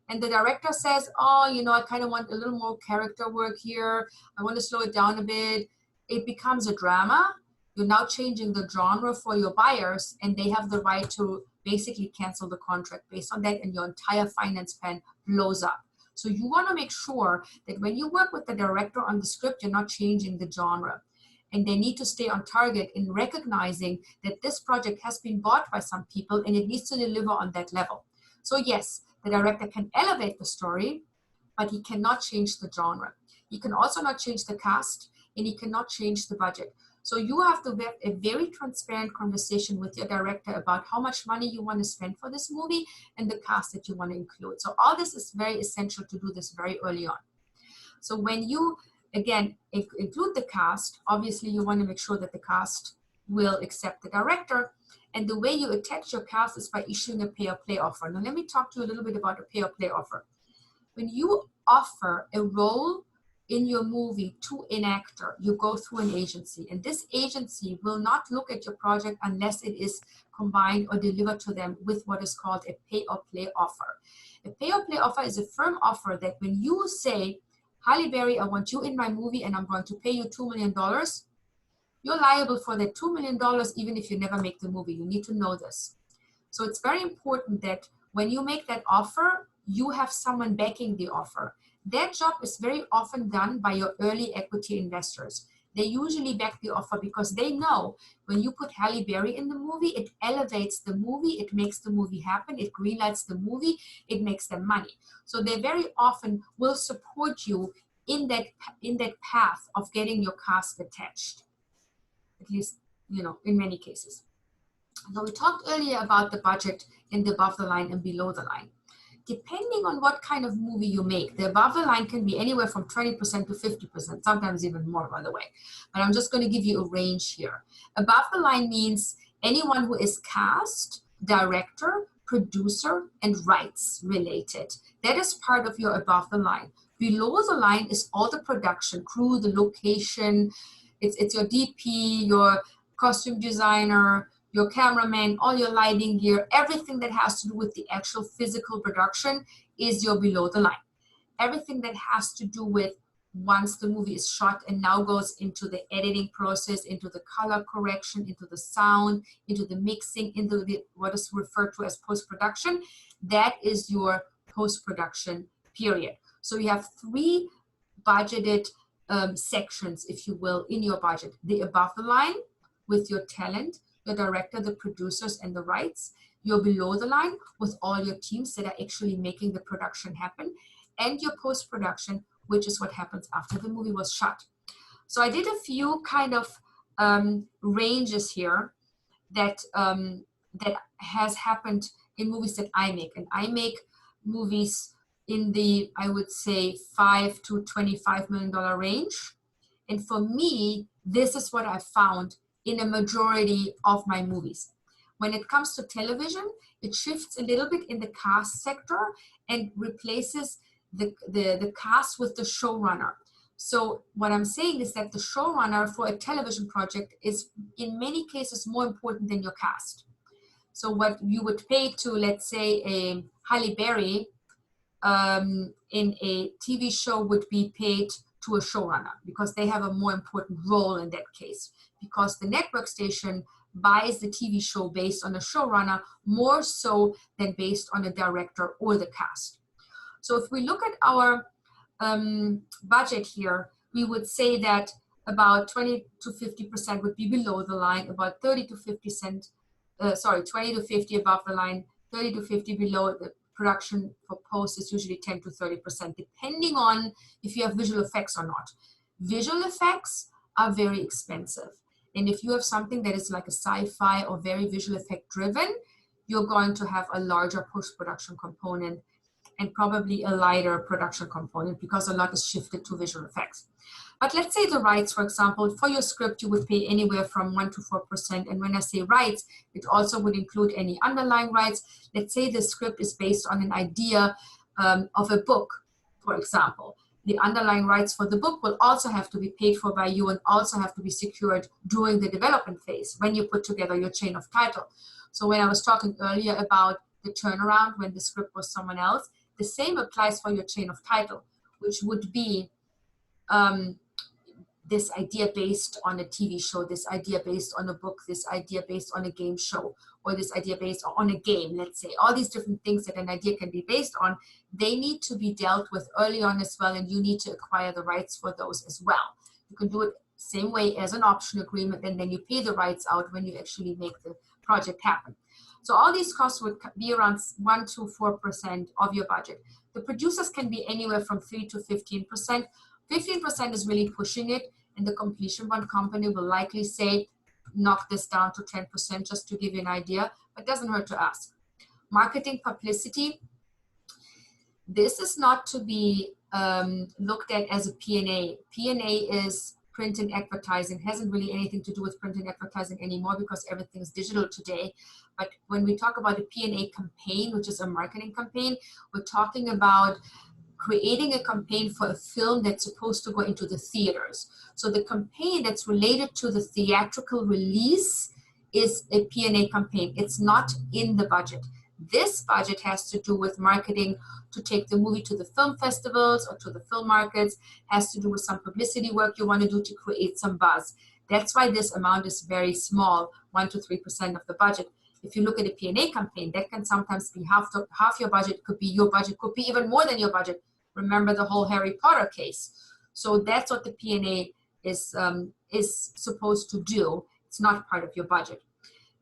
and the director says, oh, you know, I kind of want a little more character work here, I want to slow it down a bit, it becomes a drama. You're now changing the genre for your buyers, and they have the right to basically cancel the contract based on that, and your entire finance plan blows up. So you want to make sure that when you work with the director on the script, you're not changing the genre. And they need to stay on target in recognizing that this project has been bought by some people and it needs to deliver on that level. So yes, the director can elevate the story, but he cannot change the genre. He can also not change the cast, and he cannot change the budget. So you have to have a very transparent conversation with your director about how much money you want to spend for this movie and the cast that you want to include. So all this is very essential to do this very early on. So when you, again, include the cast, obviously you want to make sure that the cast will accept the director. And the way you attach your cast is by issuing a pay-or-play offer. Now let me talk to you a little bit about a pay-or-play offer. When you offer a role in your movie to an actor, you go through an agency, and this agency will not look at your project unless it is combined or delivered to them with what is called a pay-or-play offer. A pay-or-play offer is a firm offer that when you say, Halle Berry, I want you in my movie and I'm going to pay you $2 million, you're liable for that $2 million even if you never make the movie. You need to know this. So it's very important that when you make that offer, you have someone backing the offer. That job is very often done by your early equity investors. They usually back the offer because they know when you put Halle Berry in the movie, it elevates the movie, it makes the movie happen, it greenlights the movie, it makes them money. So they very often will support you in that path of getting your cast attached. At least, you know, in many cases. Now we talked earlier about the budget in the above the line and below the line. Depending on what kind of movie you make, the above the line can be anywhere from 20% to 50%, sometimes even more, by the way. But I'm just going to give you a range here. Above the line means anyone who is cast, director, producer, and rights related. That is part of your above the line. Below the line is all the production, crew, the location, it's your DP, your costume designer, your cameraman, all your lighting gear, everything that has to do with the actual physical production is your below the line. Everything that has to do with once the movie is shot and now goes into the editing process, into the color correction, into the sound, into the mixing, into the what is referred to as post-production, that is your post-production period. So you have three budgeted sections, if you will, in your budget. The above the line with your talent, your director, the producers, and the rights. Your below the line with all your teams that are actually making the production happen, and your post-production, which is what happens after the movie was shot. So I did a few kind of ranges here that that has happened in movies that I make, and I make movies in the, I would say, $5 to $25 million range. And for me, this is what I found in a majority of my movies. When it comes to television, it shifts a little bit in the cast sector and replaces the cast with the showrunner. So what I'm saying is that the showrunner for a television project is in many cases more important than your cast. So what you would pay to, let's say, a Halle Berry in a TV show would be paid to a showrunner because they have a more important role in that case, because the network station buys the TV show based on a showrunner more so than based on a director or the cast. So if we look at our budget here, we would say that about 20 to 50% would be below the line, about 20 to 50 above the line, 30 to 50 below. The production for post is usually 10 to 30%, depending on if you have visual effects or not. Visual effects are very expensive. And if you have something that is like a sci-fi or very visual effect driven, you're going to have a larger post-production component and probably a lighter production component because a lot is shifted to visual effects. But let's say the rights, for example, for your script, you would pay anywhere from 1 to 4%. And when I say rights, it also would include any underlying rights. Let's say the script is based on an idea of a book, for example. The underlying rights for the book will also have to be paid for by you and also have to be secured during the development phase when you put together your chain of title. So when I was talking earlier about the turnaround when the script was someone else, the same applies for your chain of title, which would be this idea based on a TV show, this idea based on a book, this idea based on a game show, or this idea based on a game, let's say. All these different things that an idea can be based on, they need to be dealt with early on as well, and you need to acquire the rights for those as well. You can do it same way as an option agreement, and then you pay the rights out when you actually make the project happen. So all these costs would be around 1 to 4% of your budget. The producers can be anywhere from 3 to 15%. 15% is really pushing it, and the completion bond company will likely say, knock this down to 10% just to give you an idea, but doesn't hurt to ask. Marketing publicity, this is not to be looked at as a P&A. P&A is print and advertising, hasn't really anything to do with print and advertising anymore because everything is digital today. But when we talk about a P&A campaign, which is a marketing campaign, we're talking about creating a campaign for a film that's supposed to go into the theaters. So the campaign that's related to the theatrical release is a P&A campaign. It's not in the budget. This budget has to do with marketing to take the movie to the film festivals or to the film markets, has to do with some publicity work you want to do to create some buzz. That's why this amount is very small, 1 to 3% of the budget. If you look at a P&A campaign, that can sometimes be half your budget, could be your budget, could be even more than your budget. Remember the whole Harry Potter case. So that's what the P&A is supposed to do. It's not part of your budget.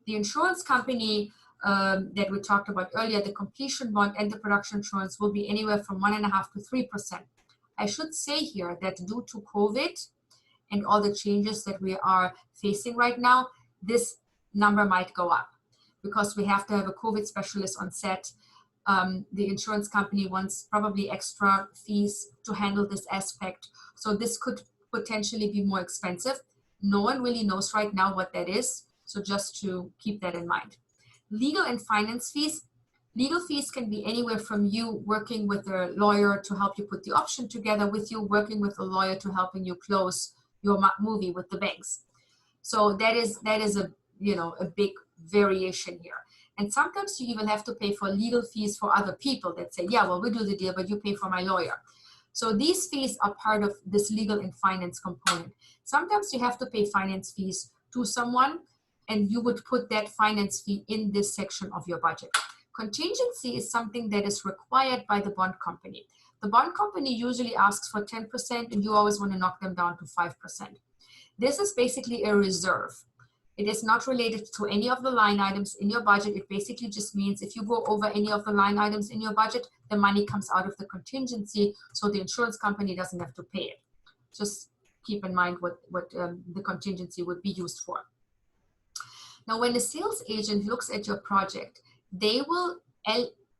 The insurance company that we talked about earlier, the completion bond and the production insurance will be anywhere from 1.5 to 3%. I should say here that due to COVID and all the changes that we are facing right now, this number might go up because we have to have a COVID specialist on set. The insurance company wants probably extra fees to handle this aspect. So this could potentially be more expensive. No one really knows right now what that is. So just to keep that in mind. Legal and finance fees. Legal fees can be anywhere from you working with a lawyer to help you put the option together, with you working with a lawyer to helping you close your movie with the banks. So that is a, you know, a big variation here. And sometimes you even have to pay for legal fees for other people that say, yeah, well, we do the deal, but you pay for my lawyer. So these fees are part of this legal and finance component. Sometimes you have to pay finance fees to someone, and you would put that finance fee in this section of your budget. Contingency is something that is required by the bond company. The bond company usually asks for 10%, and you always want to knock them down to 5%. This is basically a reserve. It is not related to any of the line items in your budget. It basically just means if you go over any of the line items in your budget, the money comes out of the contingency, so the insurance company doesn't have to pay it. Just keep in mind what the contingency would be used for. Now, when a sales agent looks at your project, they will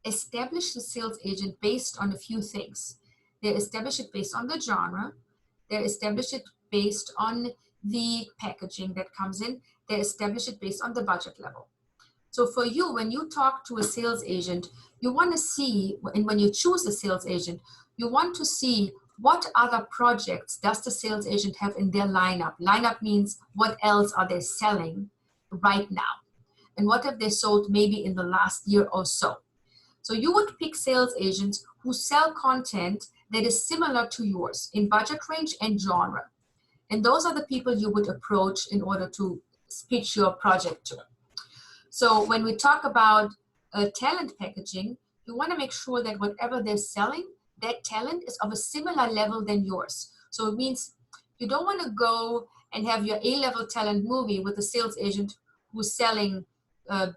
establish the sales agent based on a few things. They establish it based on the genre. They establish it based on the packaging that comes in. They establish it based on the budget level. So for you, when you talk to a sales agent, you want to see, and when you choose a sales agent, you want to see what other projects does the sales agent have in their lineup. Lineup means what else are they selling right now? And what have they sold maybe in the last year or so? So you would pick sales agents who sell content that is similar to yours in budget range and genre. And those are the people you would approach in order to pitch your project to. So when we talk about talent packaging, you want to make sure that whatever they're selling, that talent is of a similar level than yours. So it means you don't want to go and have your A-level talent movie with a sales agent who's selling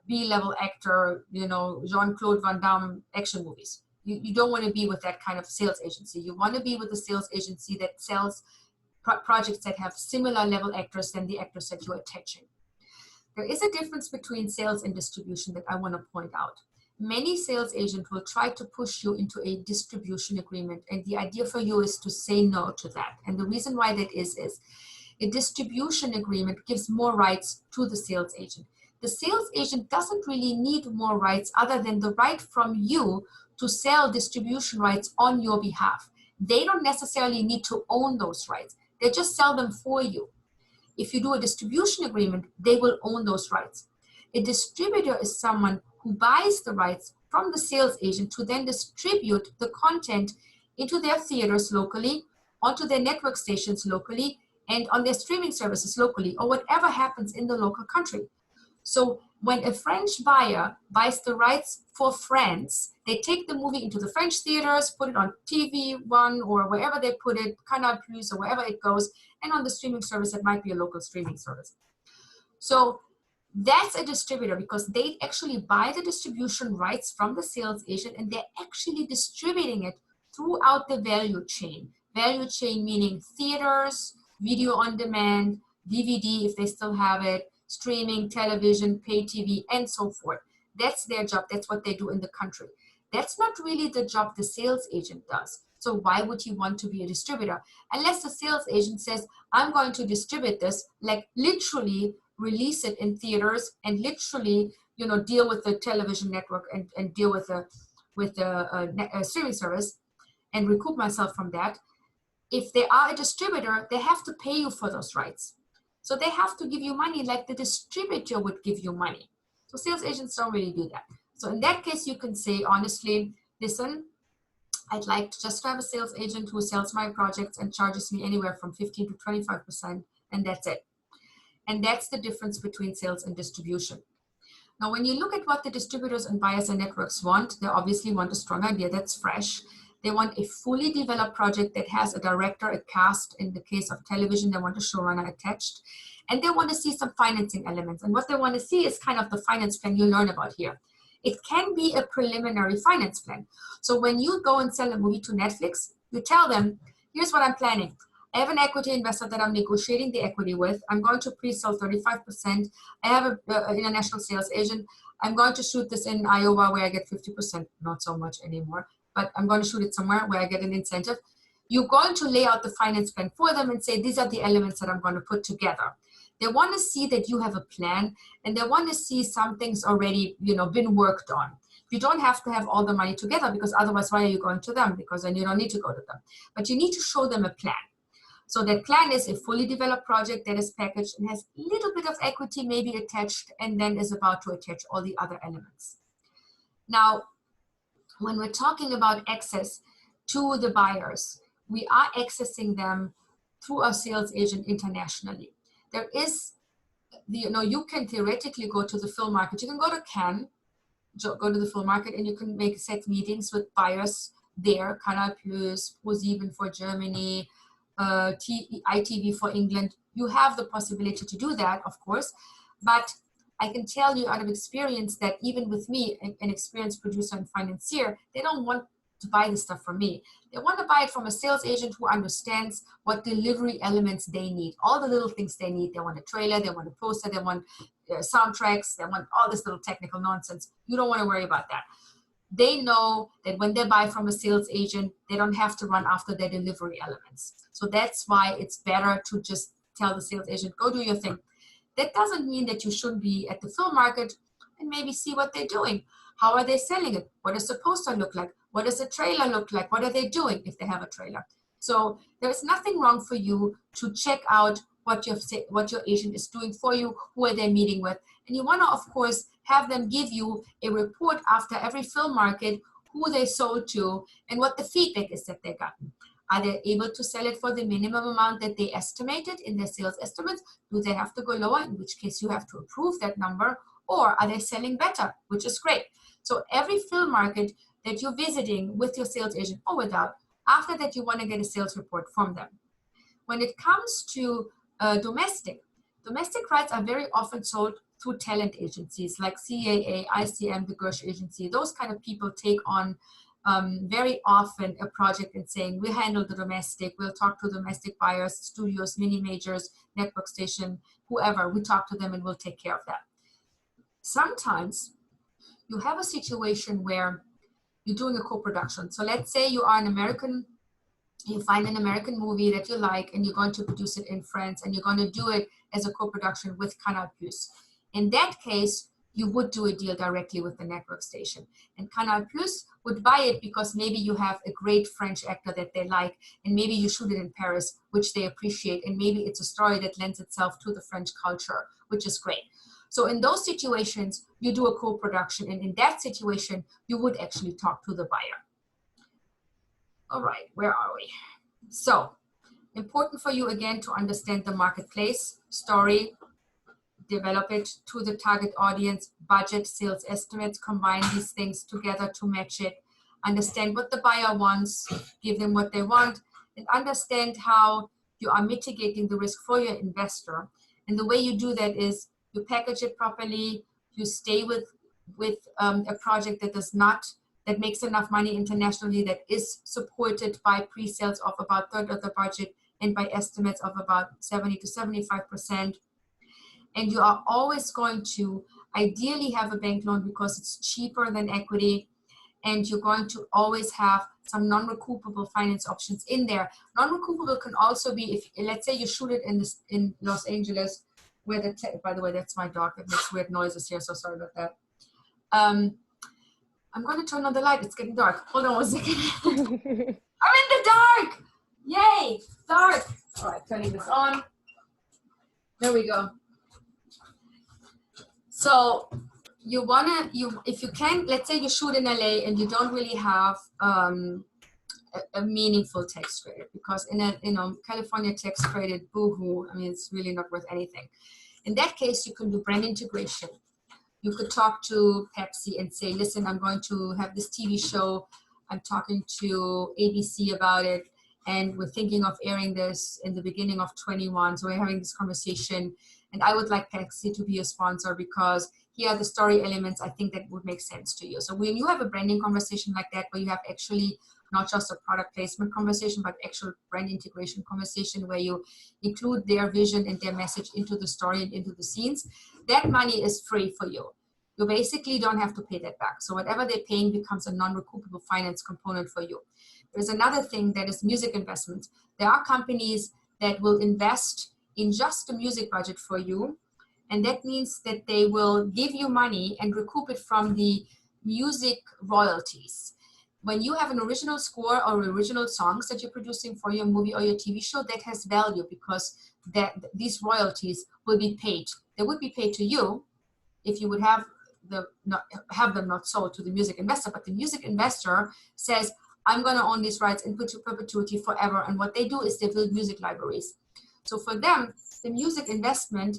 B-level actor, you know, Jean-Claude Van Damme action movies. You don't want to be with that kind of sales agency. You want to be with a sales agency that sells projects that have similar level actors than the actors that you're attaching. There is a difference between sales and distribution that I want to point out. Many sales agents will try to push you into a distribution agreement, and the idea for you is to say no to that. And the reason why that is a distribution agreement gives more rights to the sales agent. The sales agent doesn't really need more rights other than the right from you to sell distribution rights on your behalf. They don't necessarily need to own those rights. They just sell them for you. If you do a distribution agreement, they will own those rights. A distributor is someone who buys the rights from the sales agent to then distribute the content into their theaters locally, onto their network stations locally, and on their streaming services locally, or whatever happens in the local country. So when a French buyer buys the rights for France, they take the movie into the French theaters, put it on TV1 or wherever they put it, Canal Plus or wherever it goes, and on the streaming service, it might be a local streaming service. So that's a distributor because they actually buy the distribution rights from the sales agent and they're actually distributing it throughout the value chain. Value chain meaning theaters, video on demand, DVD if they still have it, streaming, television, pay TV, and so forth. That's their job. That's what they do in the country. That's not really the job the sales agent does. So why would you want to be a distributor? Unless the sales agent says, I'm going to distribute this, like literally release it in theaters and literally, you know, deal with the television network and deal with a streaming service and recoup myself from that. If they are a distributor, they have to pay you for those rights. So they have to give you money like the distributor would give you money. So sales agents don't really do that. So in that case, you can say, honestly, listen, I'd like to just have a sales agent who sells my projects and charges me anywhere from 15 to 25%, and that's it. And that's the difference between sales and distribution. Now, when you look at what the distributors and buyers and networks want, they obviously want a strong idea that's fresh. They want a fully developed project that has a director, a cast. In the case of television, they want a showrunner attached. And they want to see some financing elements. And what they want to see is kind of the finance plan you learn about here. It can be a preliminary finance plan. So when you go and sell a movie to Netflix, you tell them, here's what I'm planning. I have an equity investor that I'm negotiating the equity with. I'm going to pre-sell 35%. I have an international sales agent. I'm going to shoot this in Iowa where I get 50%, not so much anymore, but I'm going to shoot it somewhere where I get an incentive. You're going to lay out the finance plan for them and say, these are the elements that I'm going to put together. They want to see that you have a plan and they want to see some things already, been worked on. You don't have to have all the money together, because otherwise why are you going to them? Because then you don't need to go to them. But you need to show them a plan. So that plan is a fully developed project that is packaged and has a little bit of equity maybe attached, and then is about to attach all the other elements. Now, when we're talking about access to the buyers, we are accessing them through our sales agent internationally. There is, you can theoretically go to the film market. You can go to Cannes, go to the film market, and you can make set meetings with buyers there, Canal Plus, ProSieben for Germany, ITV for England. You have the possibility to do that, of course, but I can tell you out of experience that even with me, an experienced producer and financier, they don't want to buy this stuff from me. They want to buy it from a sales agent who understands what delivery elements they need, all the little things they need. They want a trailer, they want a poster, they want soundtracks, they want all this little technical nonsense. You don't want to worry about that. They know that when they buy from a sales agent, they don't have to run after their delivery elements. So that's why it's better to just tell the sales agent, go do your thing. That doesn't mean that you shouldn't be at the film market and maybe see what they're doing. How are they selling it? What does the poster look like? What does the trailer look like? What are they doing if they have a trailer? So there's nothing wrong for you to check out what your agent is doing for you, who are they meeting with. And you want to, of course, have them give you a report after every film market, who they sold to and what the feedback is that they gotten. Are they able to sell it for the minimum amount that they estimated in their sales estimates? Do they have to go lower, in which case you have to approve that number? Or are they selling better, which is great. So every film market that you're visiting with your sales agent or without, after that you want to get a sales report from them. When it comes to domestic rights are very often sold through talent agencies like CAA, ICM, the Gersh Agency. Those kind of people take on very often a project and saying, we handle the domestic, we'll talk to domestic buyers, studios, mini majors, network station, whoever, we talk to them and we'll take care of that. Sometimes you have a situation where you're doing a co-production. So let's say you are you find an American movie that you like and you're going to produce it in France and you're going to do it as a co-production with Canal Plus. In that case, you would do a deal directly with the network station. And Canal Plus would buy it because maybe you have a great French actor that they like, and maybe you shoot it in Paris, which they appreciate, and maybe it's a story that lends itself to the French culture, which is great. So in those situations, you do a co-production, and in that situation, you would actually talk to the buyer. All right, where are we? So, important for you again to understand the marketplace, story, develop it to the target audience, budget, sales estimates, combine these things together to match it, understand what the buyer wants, give them what they want, and understand how you are mitigating the risk for your investor. And the way you do that is you package it properly, you stay with a project that makes enough money internationally, that is supported by pre-sales of about a third of the budget and by estimates of about 70 to 75%. And you are always going to ideally have a bank loan because it's cheaper than equity. And you're going to always have some non-recoupable finance options in there. Non-recoupable can also be, if let's say you shoot it in Los Angeles, where by the way, that's my dog that makes weird noises here, so sorry about that. I'm going to turn on the light. It's getting dark. Hold on 1 second. I'm in the dark. Yay, dark. All right, turning this on. There we go. So if you can, let's say you shoot in LA and you don't really have a meaningful tax credit, because in California tax credit, boo-hoo, I mean, it's really not worth anything. In that case, you can do brand integration. You could talk to Pepsi and say, listen, I'm going to have this TV show. I'm talking to ABC about it, and we're thinking of airing this in the beginning of 21. So we're having this conversation, and I would like Pepsi to be a sponsor because here are the story elements I think that would make sense to you. So when you have a branding conversation like that, where you have actually not just a product placement conversation, but actual brand integration conversation where you include their vision and their message into the story and into the scenes, that money is free for you. You basically don't have to pay that back. So whatever they're paying becomes a non-recoupable finance component for you. There's another thing that is music investment. There are companies that will invest in just the music budget for you. And that means that they will give you money and recoup it from the music royalties. When you have an original score or original songs that you're producing for your movie or your TV show, that has value because these royalties will be paid. They would be paid to you if you would have them not sold to the music investor, but the music investor says, I'm going to own these rights in perpetuity forever. And what they do is they build music libraries. So for them, the music investment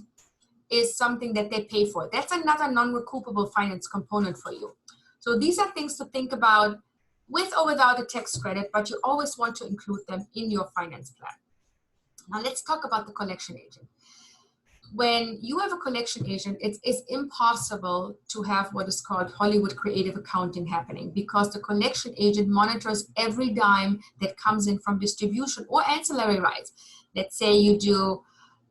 is something that they pay for. That's another non-recoupable finance component for you. So these are things to think about with or without a tax credit, but you always want to include them in your finance plan. Now let's talk about the collection agent. When you have a collection agent, it's impossible to have what is called Hollywood creative accounting happening because the collection agent monitors every dime that comes in from distribution or ancillary rights. Let's say you do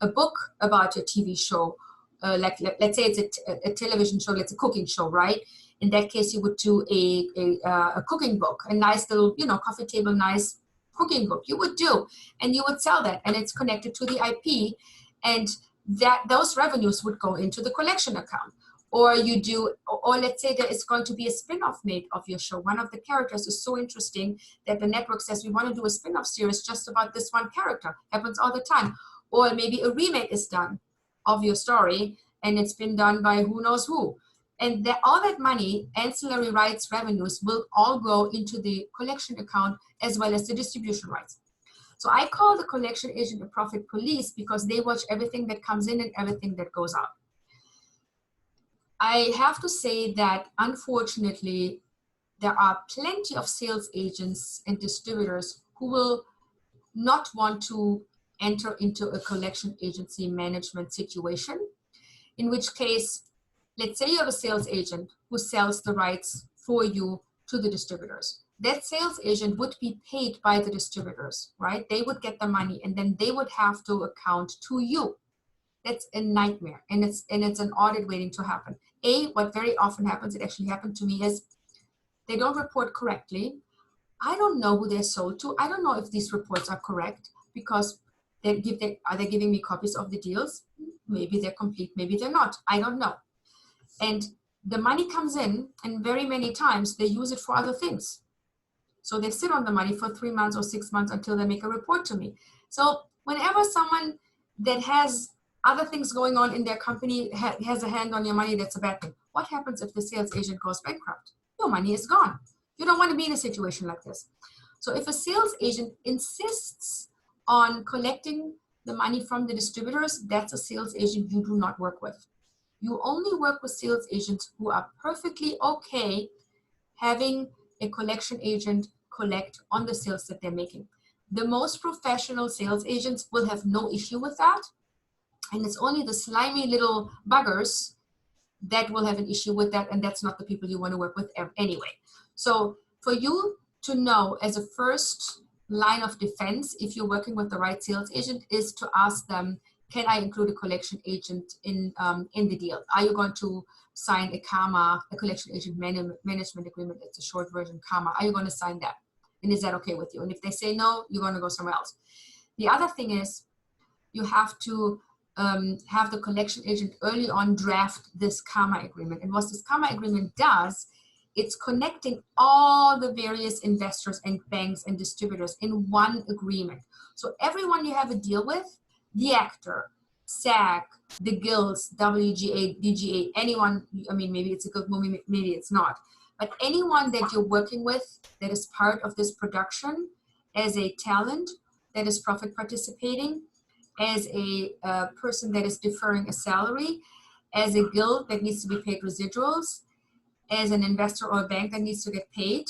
a book about your TV show, let's say it's a television show, it's a cooking show, right? In that case, you would do a cooking book, a nice little, coffee table, nice cooking book. You would do, and you would sell that, and it's connected to the IP, and those revenues would go into the collection account. Or you do, or let's say there is going to be a spin-off made of your show. One of the characters is so interesting that the network says we want to do a spin-off series just about this one character. Happens all the time. Or maybe a remake is done of your story, and it's been done by who knows who. And all that money, ancillary rights revenues, will all go into the collection account as well as the distribution rights. So I call the collection agent a profit police because they watch everything that comes in and everything that goes out. I have to say that unfortunately, there are plenty of sales agents and distributors who will not want to enter into a collection agency management situation, in which case, let's say you have a sales agent who sells the rights for you to the distributors. That sales agent would be paid by the distributors, right? They would get the money and then they would have to account to you. That's a nightmare, and it's an audit waiting to happen. What very often happens, it actually happened to me, is they don't report correctly. I don't know who they're sold to. I don't know if these reports are correct because are they giving me copies of the deals? Maybe they're complete, maybe they're not. I don't know. And the money comes in, and very many times they use it for other things. So they sit on the money for 3 months or 6 months until they make a report to me. So whenever someone that has other things going on in their company has a hand on your money, that's a bad thing. What happens if the sales agent goes bankrupt? Your money is gone. You don't want to be in a situation like this. So if a sales agent insists on collecting the money from the distributors, that's a sales agent you do not work with. You only work with sales agents who are perfectly okay having a collection agent collect on the sales that they're making. The most professional sales agents will have no issue with that. And it's only the slimy little buggers that will have an issue with that. And that's not the people you want to work with anyway. So for you to know as a first line of defense, if you're working with the right sales agent, is to ask them, can I include a collection agent in the deal? Are you going to sign a collection agent management agreement? It's a short version, CAMA. Are you going to sign that? And is that okay with you? And if they say no, you're going to go somewhere else. The other thing is you have to have the collection agent early on draft this CAMA agreement. And what this CAMA agreement does, it's connecting all the various investors and banks and distributors in one agreement. So everyone you have a deal with, the actor, SAG, the guilds, WGA, DGA, anyone, I mean, maybe it's a good movie, maybe it's not, but anyone that you're working with that is part of this production as a talent that is profit participating, as a person that is deferring a salary, as a guild that needs to be paid residuals, as an investor or a bank that needs to get paid,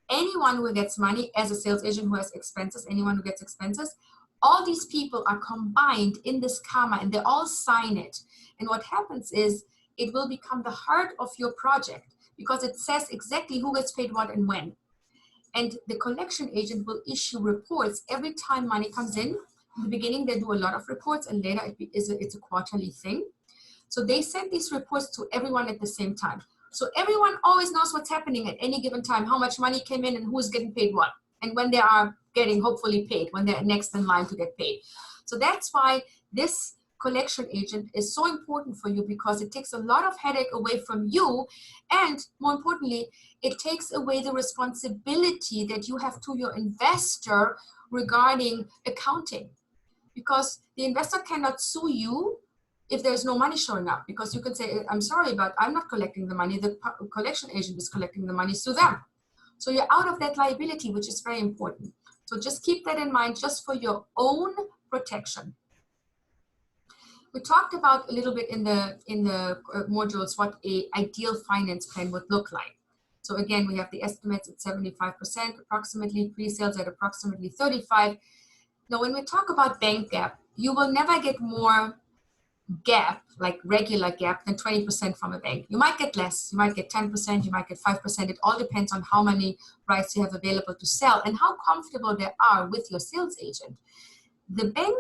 anyone who gets money, as a sales agent who has expenses, anyone who gets expenses, all these people are combined in this CAMA and they all sign it. And what happens is it will become the heart of your project because it says exactly who gets paid what and when. And the collection agent will issue reports every time money comes in. In the beginning, they do a lot of reports and later it's a quarterly thing. So they send these reports to everyone at the same time. So everyone always knows what's happening at any given time, how much money came in and who's getting paid what, and when they are getting hopefully paid, when they're next in line to get paid. So that's why this collection agent is so important for you because it takes a lot of headache away from you, and more importantly, it takes away the responsibility that you have to your investor regarding accounting, because the investor cannot sue you if there's no money showing up, because you can say, I'm sorry, but I'm not collecting the money, the collection agent is collecting the money, sue them. So you're out of that liability, which is very important. So just keep that in mind, just for your own protection. We talked about a little bit in the modules what a ideal finance plan would look like. So again, we have the estimates at 75%, approximately pre-sales at approximately 35. Now, when we talk about bank gap, you will never get more gap, like regular gap, than 20% from a bank. You might get less, you might get 10%, you might get 5%. It all depends on how many rights you have available to sell and how comfortable they are with your sales agent. The bank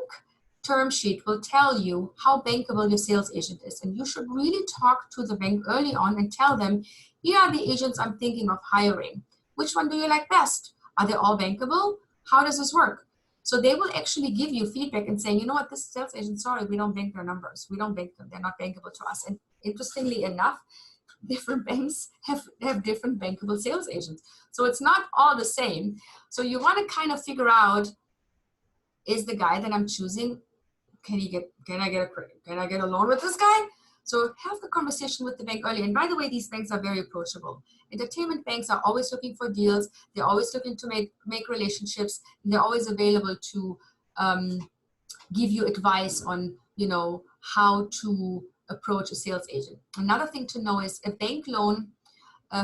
term sheet will tell you how bankable your sales agent is, and you should really talk to the bank early on and tell them, here are the agents I'm thinking of hiring. Which one do you like best? Are they all bankable? How does this work? So they will actually give you feedback and saying, you know what, this sales agent, sorry, we don't bank their numbers. We don't bank them. They're not bankable to us. And interestingly enough, different banks have different bankable sales agents. So it's not all the same. So you want to kind of figure out, is the guy that I'm choosing, can I get a loan with this guy? So have the conversation with the bank early. And by the way, these banks are very approachable. Entertainment banks are always looking for deals. They're always looking to make relationships. And they're always available to give you advice on, you know, how to approach a sales agent. Another thing to know is a bank loan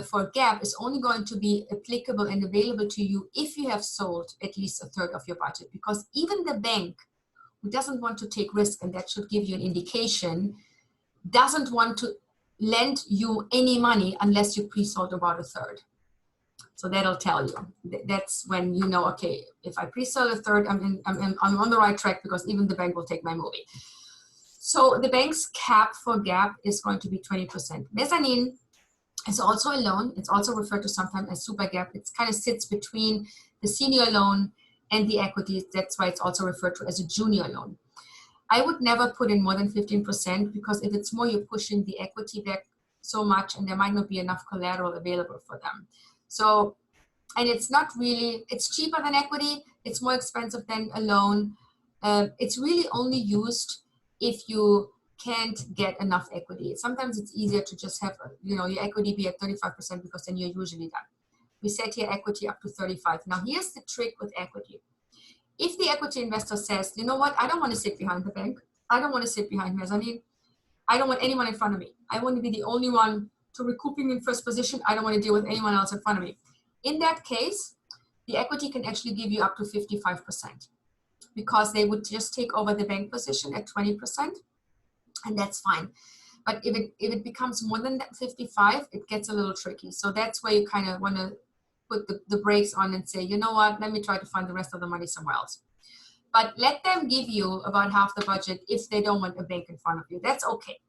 for gap is only going to be applicable and available to you if you have sold at least a third of your budget, because even the bank who doesn't want to take risk, and that should give you an indication, doesn't want to lend you any money unless you pre-sold about a third. So that'll tell you. That's when you know, okay, if I pre-sell a third, I'm on the right track, because even the bank will take my movie. So the bank's cap for gap is going to be 20%. Mezzanine is also a loan. It's also referred to sometimes as super gap. It kind of sits between the senior loan and the equity. That's why it's also referred to as a junior loan. I would never put in more than 15%, because if it's more, you're pushing the equity back so much and there might not be enough collateral available for them. So, and it's not really, it's cheaper than equity. It's more expensive than a loan. It's really only used if you can't get enough equity. Sometimes it's easier to just have, you know, your equity be at 35%, because then you're usually done. We set here equity up to 35. Now here's the trick with equity. If the equity investor says, you know what, I don't want to sit behind the bank. I don't want to sit behind mezzanine. I don't want anyone in front of me. I want to be the only one to recouping in first position. I don't want to deal with anyone else in front of me. In that case, the equity can actually give you up to 55%, because they would just take over the bank position at 20%, and that's fine. But if it becomes more than that 55, it gets a little tricky. So that's where you kind of want to put the brakes on and say, you know what, let me try to find the rest of the money somewhere else. But let them give you about half the budget if they don't want a bank in front of you. That's okay.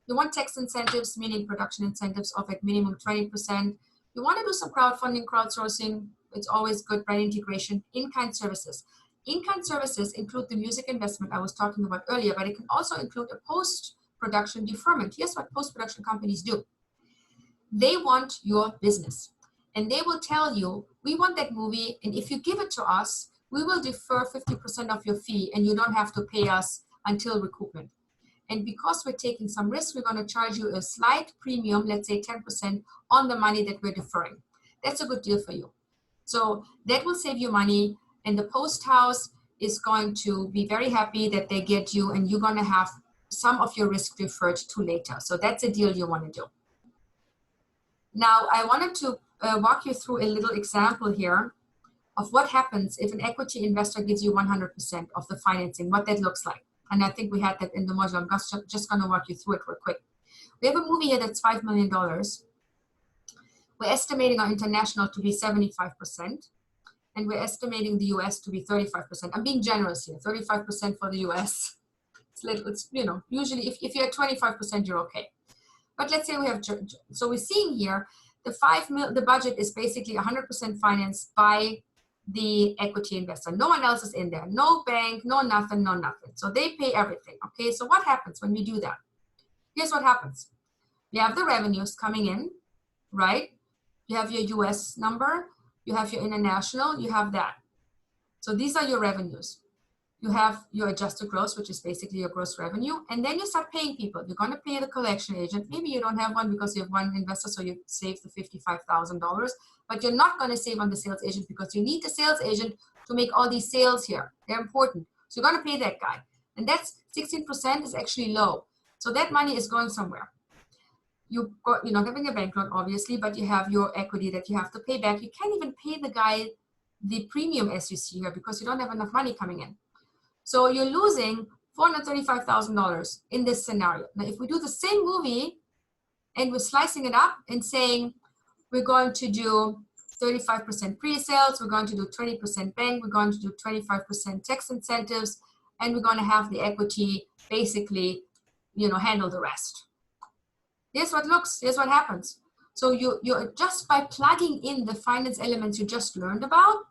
You want tax incentives, meaning production incentives of at minimum 20%. You want to do some crowdfunding, crowdsourcing. It's always good. Brand integration. In-kind services. In-kind services include the music investment I was talking about earlier, but it can also include a post-production deferment. Here's what post-production companies do. They want your business. And they will tell you, we want that movie, and if you give it to us, we will defer 50% of your fee, and you don't have to pay us until recoupment. And because we're taking some risk, we're going to charge you a slight premium, let's say 10%, on the money that we're deferring. That's a good deal for you. So that will save you money, and the post house is going to be very happy that they get you, and you're going to have some of your risk deferred to later. So that's a deal you want to do. Now, I wanted to walk you through a little example here of what happens if an equity investor gives you 100% of the financing, what that looks like. And I think we had that in the module. I'm just going to walk you through it real quick. We have a movie here that's $5 million. We're estimating our international to be 75%, and we're estimating the US to be 35%. I'm being generous here, 35% for the US. It's you know, usually if you're at 25%, you're okay. But let's say we have, so we're seeing here, the budget is basically 100% financed by the equity investor. No one else is in there. No bank, no nothing, no nothing. So they pay everything. Okay, so what happens when we do that? Here's what happens. You have the revenues coming in, right? You have your US number, you have your international, you have that. So these are your revenues. You have your adjusted gross, which is basically your gross revenue, and then you start paying people. You're going to pay the collection agent. Maybe you don't have one because you have one investor, so you save the $55,000, but you're not going to save on the sales agent because you need the sales agent to make all these sales here. They're important. So you're going to pay that guy. And that's 16% is actually low. So that money is going somewhere. You're not having a bank loan, obviously, but you have your equity that you have to pay back. You can't even pay the guy the premium as you see here because you don't have enough money coming in. So you're losing $435,000 in this scenario. Now, if we do the same movie and we're slicing it up and saying we're going to do 35% pre-sales, we're going to do 20% bank, we're going to do 25% tax incentives, and we're going to have the equity basically, handle the rest. Here's what happens. So you're just by plugging in the finance elements you just learned about,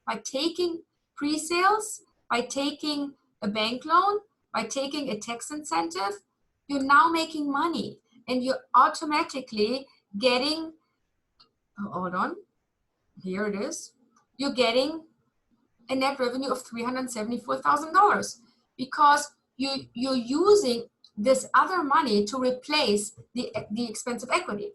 by taking pre-sales, by taking a bank loan, by taking a tax incentive, you're now making money and you're automatically getting, hold on, here it is, you're getting a net revenue of $374,000 because you're using this other money to replace the expensive equity.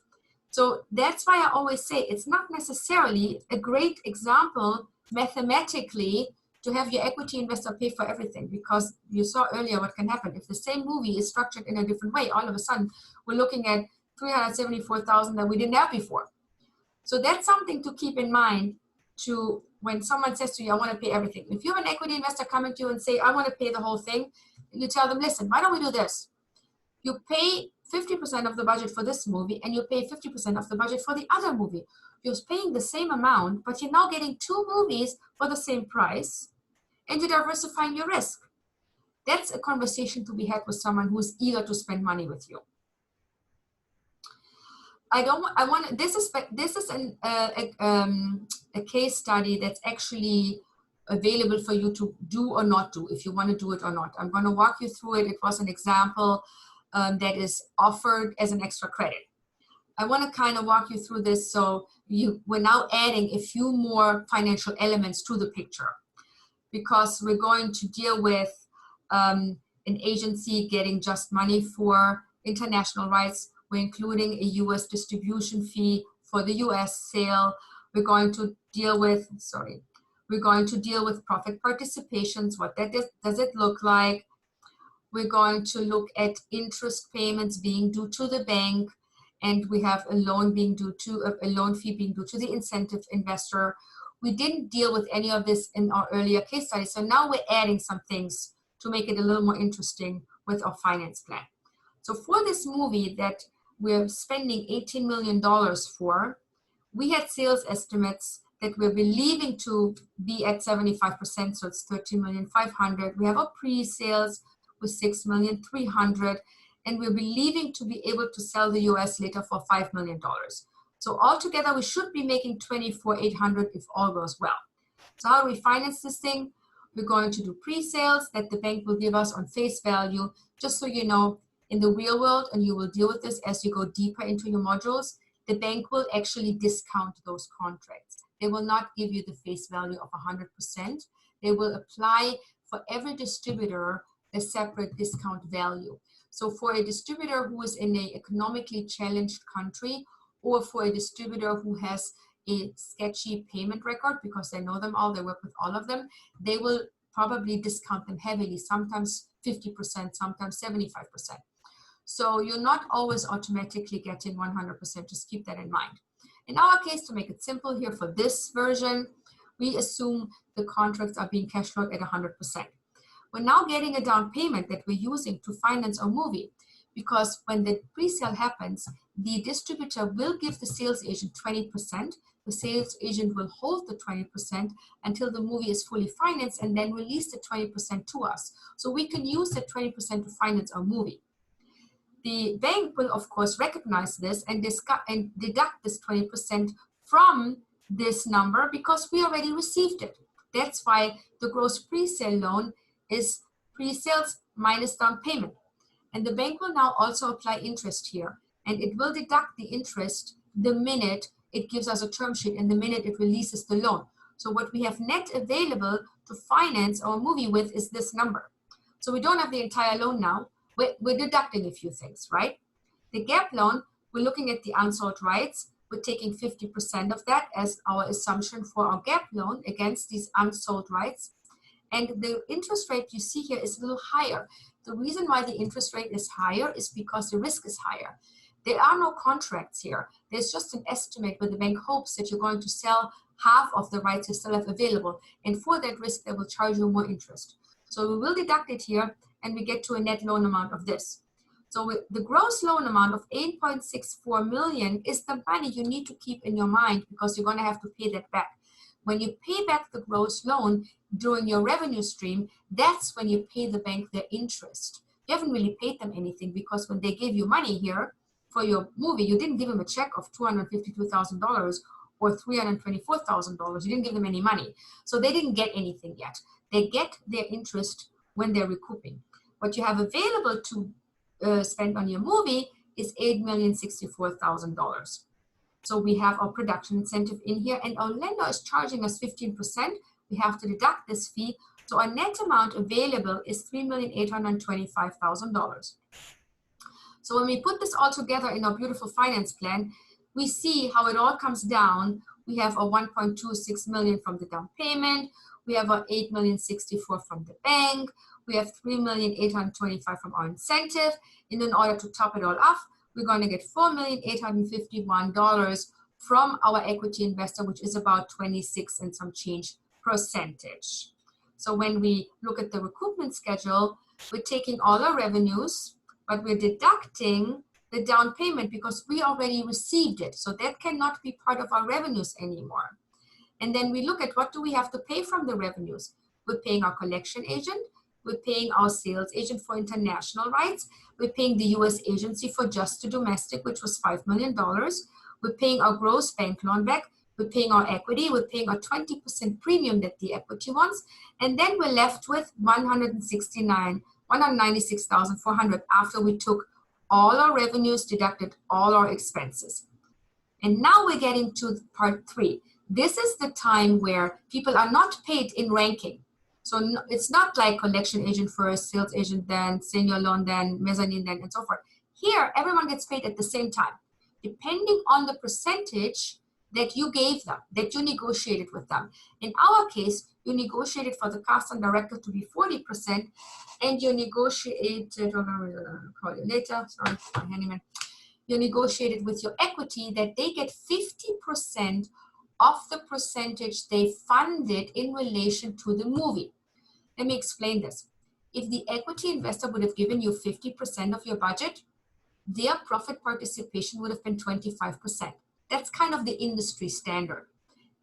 So that's why I always say it's not necessarily a great example mathematically to have your equity investor pay for everything, because you saw earlier what can happen. If the same movie is structured in a different way, all of a sudden we're looking at $374,000 that we didn't have before. So that's something to keep in mind to when someone says to you, I want to pay everything. If you have an equity investor coming to you and say, I want to pay the whole thing, you tell them, listen, why don't we do this? You pay 50% of the budget for this movie and you pay 50% of the budget for the other movie. You're paying the same amount, but you're now getting two movies for the same price and you're diversifying your risk. That's a conversation to be had with someone who's eager to spend money with you. This is a case study that's actually available for you to do or not do, if you want to do it or not. I'm going to walk you through it. It was an example that is offered as an extra credit. I want to kind of walk you through this. So we're now adding a few more financial elements to the picture, because we're going to deal with an agency getting just money for international rights. We're including a US distribution fee for the US sale. We're going to deal with, profit participations, what that is, does it look like? We're going to look at interest payments being due to the bank, and we have a loan fee being due to the incentive investor. We didn't deal with any of this in our earlier case study, so now we're adding some things to make it a little more interesting with our finance plan. So for this movie that we're spending $18 million for, we had sales estimates that we're believing to be at 75%, so it's $13,500,000. We have our pre-sales with $6,300,000, and we're believing to be able to sell the US later for $5 million. So altogether, we should be making $24,800 if all goes well. So how do we finance this thing? We're going to do pre-sales that the bank will give us on face value. Just so you know, in the real world, and you will deal with this as you go deeper into your modules, the bank will actually discount those contracts. They will not give you the face value of 100%. They will apply for every distributor a separate discount value. So for a distributor who is in an economically challenged country, or for a distributor who has a sketchy payment record, because they know them all, they work with all of them, they will probably discount them heavily, sometimes 50%, sometimes 75%. So you're not always automatically getting 100%, just keep that in mind. In our case, to make it simple here for this version, we assume the contracts are being cash flowed at 100%. We're now getting a down payment that we're using to finance our movie, because when the pre-sale happens, the distributor will give the sales agent 20%. The sales agent will hold the 20% until the movie is fully financed and then release the 20% to us. So we can use the 20% to finance our movie. The bank will, of course, recognize this and deduct this 20% from this number because we already received it. That's why the gross pre-sale loan is pre-sales minus down payment. And the bank will now also apply interest here. And it will deduct the interest the minute it gives us a term sheet and the minute it releases the loan. So what we have net available to finance our movie with is this number. So we don't have the entire loan now. We're deducting a few things, right? The gap loan, we're looking at the unsold rights. We're taking 50% of that as our assumption for our gap loan against these unsold rights. And the interest rate you see here is a little higher. The reason why the interest rate is higher is because the risk is higher. There are no contracts here. There's just an estimate where the bank hopes that you're going to sell half of the rights you still have available. And for that risk, they will charge you more interest. So we will deduct it here and we get to a net loan amount of this. So with the gross loan amount of 8.64 million is the money you need to keep in your mind because you're going to have to pay that back. When you pay back the gross loan during your revenue stream, that's when you pay the bank their interest. You haven't really paid them anything because when they gave you money here for your movie, you didn't give them a check of $252,000 or $324,000. You didn't give them any money. So they didn't get anything yet. They get their interest when they're recouping. What you have available to spend on your movie is $8,064,000. So we have our production incentive in here and our lender is charging us 15%. We have to deduct this fee. So our net amount available is $3,825,000. So when we put this all together in our beautiful finance plan, we see how it all comes down. We have a 1.26 million from the down payment. We have a 8,064,000 from the bank. We have 3,825,000 from our incentive. And in order to top it all off, we're going to get $4,851 from our equity investor, which is about 26 and some change percentage. So when we look at the recoupment schedule, we're taking all our revenues, but we're deducting the down payment because we already received it. So that cannot be part of our revenues anymore. And then we look at what do we have to pay from the revenues. We're paying our collection agent. We're paying our sales agent for international rights. We're paying the US agency for just the domestic, which was $5 million. We're paying our gross bank loan back. We're paying our equity. We're paying our 20% premium that the equity wants. And then we're left with $196,400 after we took all our revenues, deducted all our expenses. And now we're getting to part 3. This is the time where people are not paid in ranking. So it's not like collection agent first, sales agent then, senior loan then, mezzanine then, and so forth. Here, everyone gets paid at the same time, depending on the percentage that you gave them, that you negotiated with them. In our case, you negotiated for the cast and director to be 40%, and you negotiated, I'll call you later, sorry, my handyman. You negotiated with your equity that they get 50% of the percentage they funded in relation to the movie. Let me explain this. If the equity investor would have given you 50% of your budget, their profit participation would have been 25%. That's kind of the industry standard.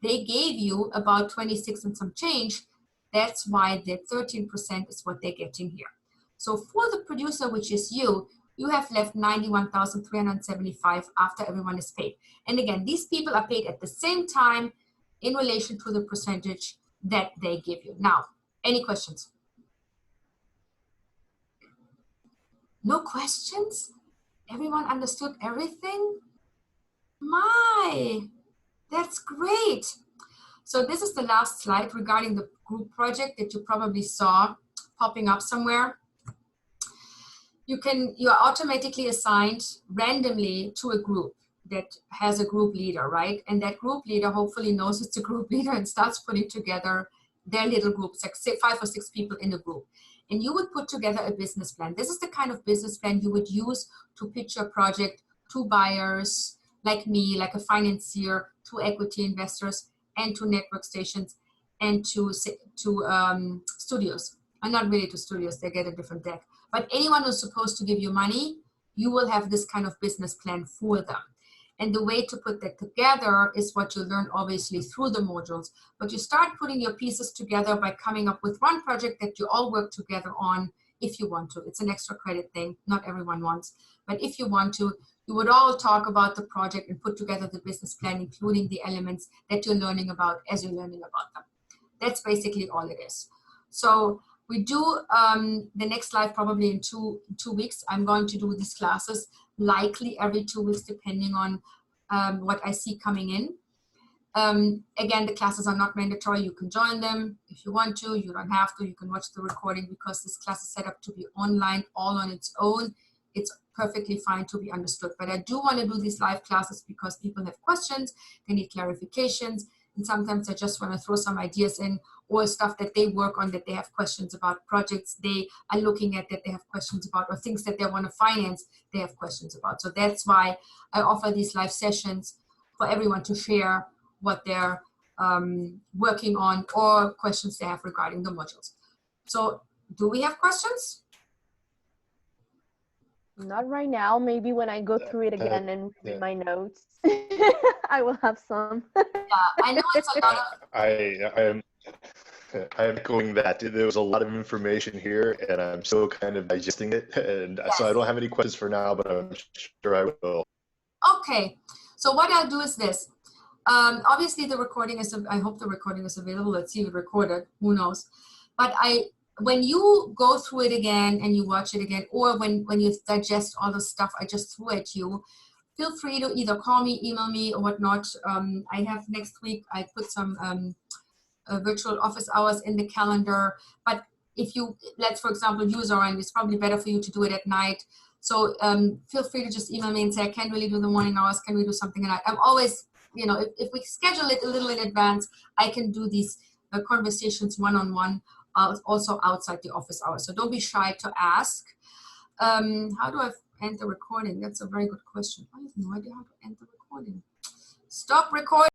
They gave you about 26 and some change. That's why the 13% is what they're getting here. So for the producer, which is you have left 91,375 after everyone is paid. And again, these people are paid at the same time in relation to the percentage that they give you. Now, any questions? No questions? Everyone understood everything? My, that's great. So this is the last slide regarding the group project that you probably saw popping up somewhere. You are automatically assigned randomly to a group that has a group leader, right? And that group leader hopefully knows it's a group leader and starts putting together their little groups, like say 5 or 6 people in a group. And you would put together a business plan. This is the kind of business plan you would use to pitch your project to buyers like me, like a financier, to equity investors, and to network stations, and to studios. And not really to studios, they get a different deck. But anyone who's supposed to give you money, you will have this kind of business plan for them. And the way to put that together is what you learn obviously through the modules. But you start putting your pieces together by coming up with one project that you all work together on if you want to. It's an extra credit thing, not everyone wants. But if you want to, You would all talk about the project and put together the business plan, including the elements that you're learning about as you're learning about them. That's basically all it is. So we do the next live probably in two weeks. I'm going to do these classes likely every 2 weeks, depending on what I see coming in. Again, the classes are not mandatory. You can join them if you want to. You don't have to. You can watch the recording because this class is set up to be online all on its own. It's perfectly fine to be understood. But I do want to do these live classes because people have questions, they need clarifications, and sometimes I just want to throw some ideas in or stuff that they work on that they have questions about, projects they are looking at that they have questions about, or things that they want to finance they have questions about. So that's why I offer these live sessions for everyone to share what they're working on or questions they have regarding the modules. So do we have questions? Not right now. Maybe when I go through it again and read my notes, I will have some. Yeah, I know it's a lot of. I am echoing that. There was a lot of information here, and I'm still kind of digesting it. And Yes. so I don't have any questions for now, but I'm sure I will. Okay, so what I'll do is this. Obviously, the recording is. I hope the recording is available. Let's see if it recorded. Who knows? But when you go through it again and you watch it again, or when you digest all the stuff I just threw at you, feel free to either call me, email me, or whatnot. I have next week. I put some virtual office hours in the calendar. But if you, let's for example, use and it's probably better for you to do it at night. So feel free to just email me and say, I can't really do the morning hours. Can we do something at night? I'm always, you know, if we schedule it a little in advance, I can do these conversations one-on-one, also outside the office hours. So don't be shy to ask. How do I end the recording? That's a very good question. I have no idea how to end the recording. Stop recording.